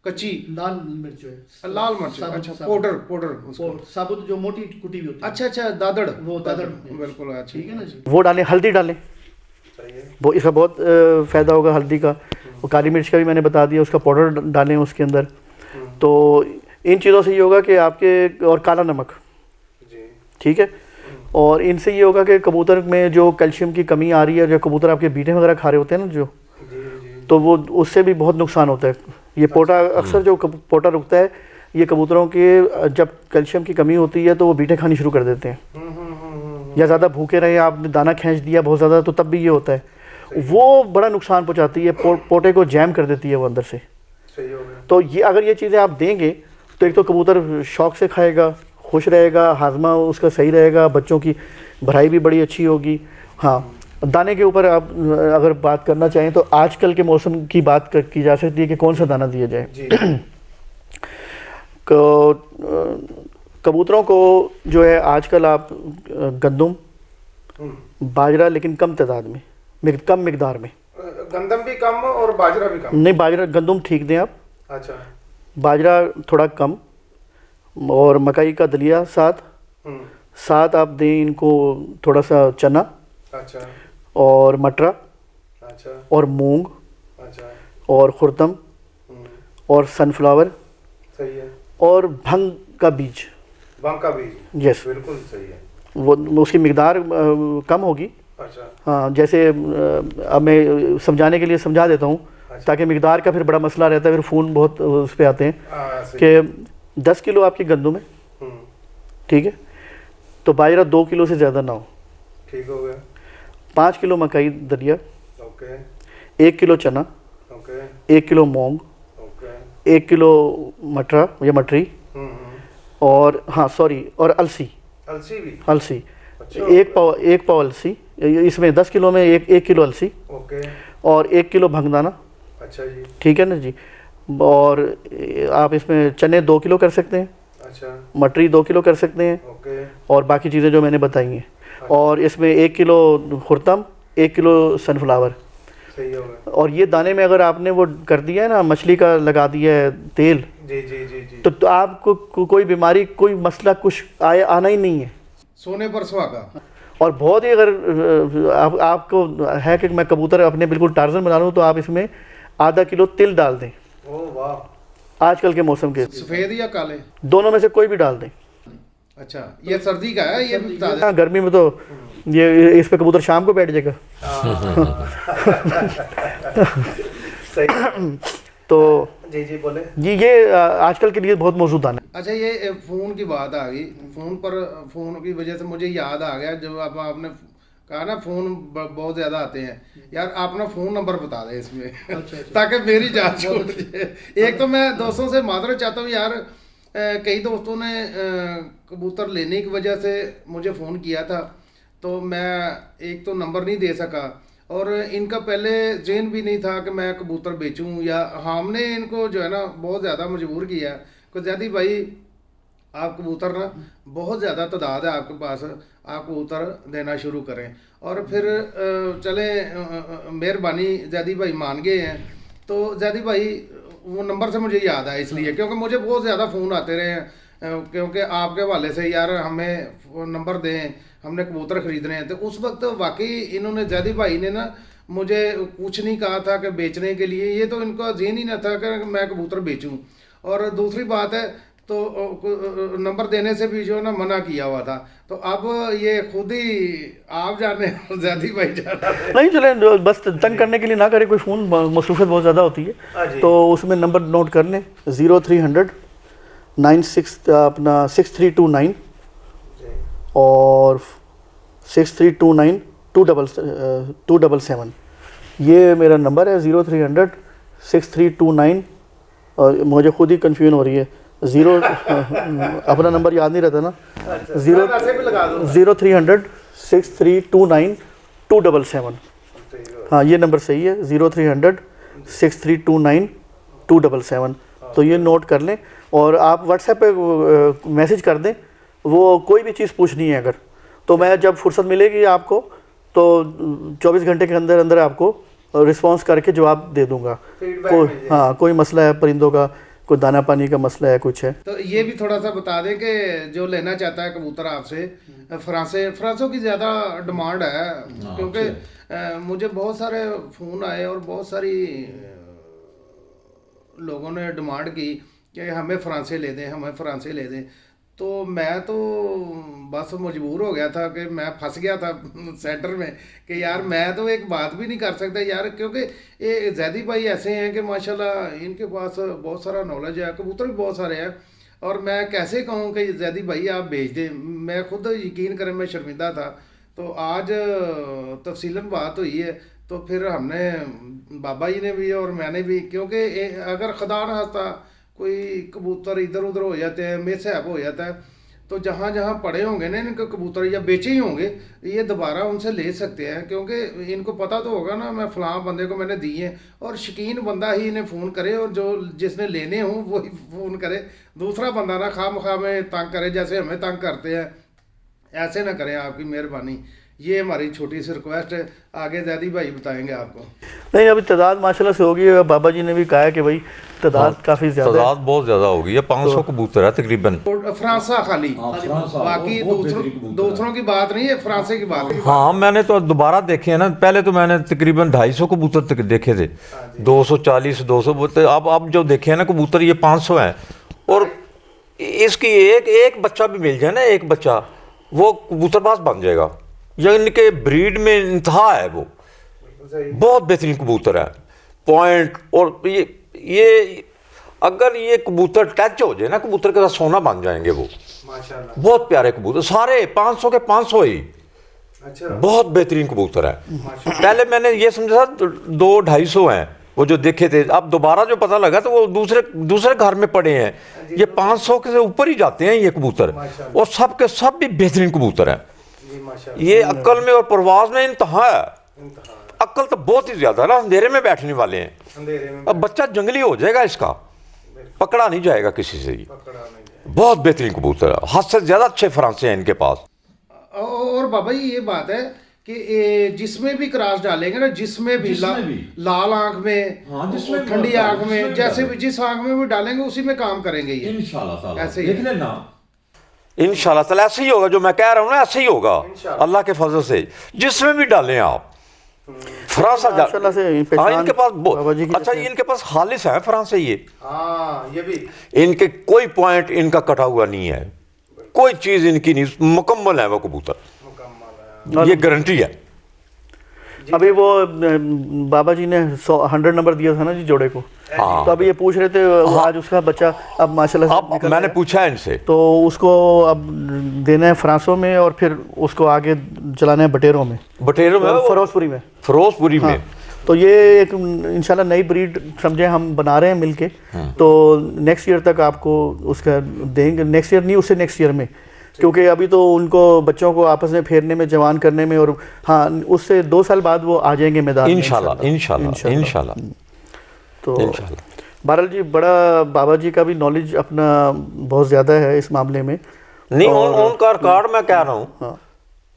कच्ची लाल मिर्च जो है, लाल मिर्च। अच्छा, पाउडर उसको। साबुत जो मोटी कुटी हुई होती है। अच्छा, दादड़। वो दादड़। बिल्कुल। अच्छा, ठीक है ना जी। वो डालें, हल्दी डालें, सही है। वो इसका बहुत फ़ायदा होगा हल्दी का। वो काली मिर्च का भी मैंने बता दिया, उसका पाउडर डालें उसके अंदर। तो इन चीज़ों से ये होगा कि आपके, और काला नमक जी, ठीक है। और इनसे ये होगा कि कबूतर में जो कैल्शियम की कमी आ रही है, जो कबूतर आपके बीटे वगैरह खा रहे होते हैं ना जो, तो वो उससे भी बहुत नुकसान होता है। ये पोटा अक्सर जो पोटा रुकता है, ये कबूतरों के जब कैल्शियम की कमी होती है तो वो बीटे खानी शुरू कर देते हैं। या ज़्यादा भूखे रहे, आपने दाना खींच दिया बहुत ज़्यादा, तो तब भी ये होता है, वो बड़ा नुकसान पहुँचाती है, पोटे को जैम कर देती है वो अंदर से। सही हो गया। तो ये अगर ये चीज़ें आप देंगे तो एक तो कबूतर शौक से खाएगा, खुश रहेगा, हाजमा उसका सही रहेगा, बच्चों की भराई भी बड़ी अच्छी होगी। हाँ, दाने के ऊपर आप अगर बात करना चाहें तो आजकल के मौसम की बात की जा सकती है कि कौन सा दाना दिया जाए। कबूतरों को जो है आजकल आप गंदम, बाजरा, लेकिन कम तादाद में, कम मिकदार में। गंदम भी कम और बाजरा भी कम? नहीं, बाजरा गंदम ठीक दें आप। अच्छा। बाजरा थोड़ा कम, और मकई का दलिया साथ आप दें इनको, थोड़ा सा चना। अच्छा। और मटरा। अच्छा। और मूंग। अच्छा। और खुर्दम। और सनफ्लावर। सही है। और भंग का बीज। भंग का बीज? यस, बिल्कुल सही है। वो उसकी मिकदार कम होगी। अच्छा। हाँ, जैसे अब मैं समझाने के लिए समझा देता हूँ। अच्छा। ताकि मिकदार का फिर बड़ा मसला रहता है, फिर फ़ोन बहुत उस पर आते हैं कि 10 किलो आपकी गंदम है, ठीक है, तो बाजरा 2 किलो से ज़्यादा ना हो। ठीक हो गया। 5 किलो मकई दलिया। ओके। 1 किलो चना। ओके। 1 किलो मूंग। ओके। 1 किलो मटरा या मटरी। और हाँ सॉरी, और अलसी। अलसी भी? अलसी। अच्छा। 1 पाव अलसी, इसमें 10 किलो में 1 किलो अलसी। ओके। और 1 किलो भंगदाना। अच्छा जी। ठीक है ना जी। और आप इसमें चने 2 किलो कर सकते हैं। अच्छा। मटरी 2 किलो कर सकते हैं। ओके। और बाकी चीज़ें जो मैंने बताई हैं। अच्छा। और इसमें 1 किलो खुर्दम, 1 किलो सनफ्लावर। सही होगा। और ये दाने में अगर आपने वो कर दिया है ना, मछली का लगा दिया है तेल, जी जी जी जी, तो आपको कोई बीमारी, कोई मसला कुछ आना ही नहीं है। सोने पर सुहागा। और बहुत ही अगर आपको है कि मैं कबूतर अपने बिल्कुल टार्जन बना लूँ, तो आप इसमें आधा किलो तिल डाल दें। ओह वाह। आजकल के मौसम के सफेद या काले? दोनों में से कोई भी डाल दें। अच्छा, ये सर्दी का है, ये भी बता दें। हाँ, गर्मी में तो ये इस पे कबूतर शाम को बैठ जाएगा। सही। तो जी जी बोले। ये आजकल के लिए बहुत मौजूद दाना है। अच्छा, ये फ़ोन की बात आ गई। फ़ोन की वजह से मुझे याद आ गया, जब आपने कहा ना फ़ोन बहुत ज़्यादा आते हैं, यार आप ना फ़ोन नंबर बता दें इसमें। अच्छा। ताकि मेरी जान छूट जाए। एक तो मैं दोस्तों से माजरत चाहता हूँ यार, कई दोस्तों ने कबूतर लेने की वजह से मुझे फ़ोन किया था, तो मैं एक तो नंबर नहीं दे सका, और इनका पहले जेन भी नहीं था कि मैं कबूतर बेचूं, या हमने इनको जो है ना बहुत ज़्यादा मजबूर किया कि ज़्यादा भाई आप कबूतर ना बहुत ज़्यादा तादाद है आपके पास, आप कबूतर देना शुरू करें। और फिर चले मेहरबानी ज़्यादा भाई मान गए हैं। तो ज़्यादा भाई वो नंबर से मुझे याद आया इसलिए, क्योंकि मुझे बहुत ज़्यादा फ़ोन आते रहे हैं, क्योंकि आपके हवाले से यार हमें नंबर दें, हमने कबूतर ख़रीदने हैं। तो उस वक्त वाकई इन्होंने ज़्यादा भाई ने ना मुझे कुछ नहीं कहा था कि बेचने के लिए, ये तो इनका जेन ही ना था कि मैं कबूतर बेचूं। और दूसरी बात है तो नंबर देने से भी जो ना मना किया हुआ था। तो अब ये खुद ही आप जाने और ज़्यादा भाई जाना है। नहीं चले, बस तंग करने के लिए ना करे, कोई फ़ोन मसरूफियत बहुत ज़्यादा होती हाँ है जी। तो उसमें नंबर नोट कर लें 0300 96 अपना 6329 और 6329 277। ये मेरा नंबर है 0300 6329। और मुझे खुद ही कन्फ्यूजन हो रही है, अपना नंबर याद नहीं रहता ना। वैसे भी लगा दो 0300 6329 277। हाँ ये नंबर सही है 0300 6329 277। तो ये नोट कर लें और आप व्हाट्सएप पे मैसेज कर दें, वो कोई भी चीज़ पूछनी है अगर, तो मैं जब फुर्सत मिलेगी आपको तो 24 घंटे के अंदर अंदर आपको रिस्पांस करके जवाब दे दूंगा। हाँ कोई मसला है परिंदों का, कोई दाना पानी का मसला है, कुछ है तो ये भी थोड़ा सा बता दें कि जो लेना चाहता है कबूतर आपसे, फ्रांसों की ज़्यादा डिमांड है क्योंकि मुझे बहुत सारे फ़ोन आए और बहुत सारी लोगों ने डिमांड की कि हमें फ्रांसे ले दें, हमें फ्रांसे ले दें। तो मैं तो बस मजबूर हो गया था कि मैं फंस गया था सेंटर में कि यार मैं तो एक बात भी नहीं कर सकता यार, क्योंकि ये जैदी भाई ऐसे हैं कि माशाल्लाह इनके पास बहुत सारा नॉलेज है, कबूतर भी बहुत सारे हैं। और मैं कैसे कहूँ कि जैदी भाई आप भेज दें, मैं खुद यकीन करें मैं शर्मिंदा था। तो आज तफसीलन बात हुई है तो फिर हमने बाबा जी ने भी और मैंने भी, क्योंकि अगर खुदा न खास्ता कोई कबूतर इधर उधर हो जाते हैं, मिसहैप हो जाता है, तो जहाँ जहाँ पड़े होंगे ना इनके कबूतर या बेचे ही होंगे, ये दोबारा उनसे ले सकते हैं क्योंकि इनको पता तो होगा ना मैं फ़लाँ बंदे को मैंने दिए हैं। और शौकीन बंदा ही इन्हें फ़ोन करे और जो जिसने लेने हों वही फ़ोन करे, दूसरा बंदा ना खामखा में तंग करे जैसे हमें तंग करते हैं, ऐसे ना करें, आपकी मेहरबानी। ये हमारी छोटी सी रिक्वेस्ट है, आगे ज़्यादा भाई बताएंगे आपको। नहीं अभी तादाद माशाल्लाह से होगी, बाबा जी ने भी कहा है कि भाई तादाद काफ़ी ज़्यादा है। तादाद बहुत ज़्यादा होगी, ये 500 कबूतर है तकरीबन। फ्रांसा खाली, बाकी दूसरों की बात नहीं है, फ्रांसे की बात है। हाँ मैंने तो दोबारा देखे हैं ना, पहले तो मैंने तकरीबन 250 कबूतर तक देखे थे, 240 200। अब जो देखे हैं ना कबूतर ये 500 हैं। और इसकी एक बच्चा भी मिल जाए ना, एक बच्चा, वो कबूतरबाज बन जाएगा। ये इनके ब्रीड में इंतहा है, वो बहुत बेहतरीन कबूतर है पॉइंट। और ये अगर ये कबूतर टच हो जाए ना, कबूतर के साथ सोना बन जाएंगे वो, माशाल्लाह। बहुत प्यारे कबूतर, सारे 500 के 500 ही। अच्छा, बहुत बेहतरीन कबूतर है। पहले मैंने ये समझा था 200-250 हैं वो जो देखे थे, अब दोबारा जो पता लगा तो वो दूसरे घर में पड़े हैं। ये 500 के से ऊपर ही जाते हैं ये कबूतर, और सब के सब भी बेहतरीन कबूतर हैं। ये अक्ल में और परवाज में इंतहा है, अक्ल तो बहुत ही ज्यादा है ना, अंधेरे में बैठने वाले हैं। अब बच्चा जंगली हो जाएगा, इसका पकड़ा नहीं जाएगा किसी से ही। बहुत बेहतरीन कबूतर है, हद से ज्यादा अच्छे फ्रांसे हैं इनके पास। और बाबा जी ये बात है कि जिसमें भी क्रॉस डालेंगे ना, जिसमें भी लाल आंख में, ठंडी आंख में, जैसे भी जिस आंख में भी डालेंगे उसी में काम करेंगे ये इंशाल्लाह। ऐसे ही इंशाल्लाह ताला ऐसे ही होगा, जो मैं कह रहा हूँ ना ऐसे ही होगा अल्लाह के फजल से। जिसमें भी डालें आप फ्रांसा माशाल्लाह से हाँ इनके पास बाबा जी की अच्छा इनके पास खालिस है फ्रांसे ये। हाँ ये भी इनके कोई पॉइंट इनका कटा हुआ नहीं है, कोई चीज़ इनकी नहीं, मुकम्मल है वो कबूतर, ये गारंटी है। अभी वो बाबा जी ने 100 नंबर दिया था ना जी जोड़े को, तो अभी ये पूछ रहे थे आज उसका बच्चा अब माशाल्लाह से अब निकल मैंने गया। पूछा है इनसे, तो उसको अब देना है फ्रांसों में और फिर उसको आगे चलाना है बटेरों में, बटेरों में, फिरोजपुरी में। फिरोजपुरी में। तो ये एक इंशाल्लाह नई ब्रीड समझे हम बना रहे हैं मिलके, तो नेक्स्ट ईयर तक आपको उसका देंगे, नेक्स्ट ईयर नहीं उससे नेक्स्ट ईयर में, क्योंकि अभी तो उनको बच्चों को आपस में फेरने में, जवान करने में, और हाँ उससे 2 साल बाद वो आ जाएंगे मैदान में इंशाल्लाह। तो बहरहाल जी बड़ा बाबा जी का भी नॉलेज अपना बहुत ज़्यादा है इस मामले में। नहीं उनका रिकॉर्ड मैं कह रहा हूँ, हाँ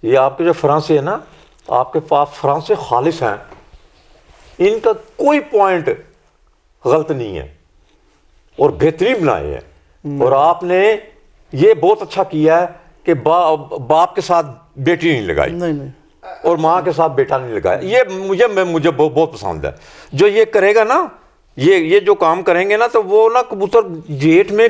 ये आपके जो फ्रांसे है ना, आपके पास फ्रांसे खालिस हैं, इनका कोई पॉइंट गलत नहीं है और बेहतरीन बनाए हैं। और आपने ये बहुत अच्छा किया है कि बाप के साथ बेटी नहीं लगाई, नहीं और माँ के साथ बेटा नहीं लगाया। ये मुझे बहुत पसंद है। जो ये करेगा ना, ये जो काम करेंगे ना, तो वो ना कबूतर जेठ में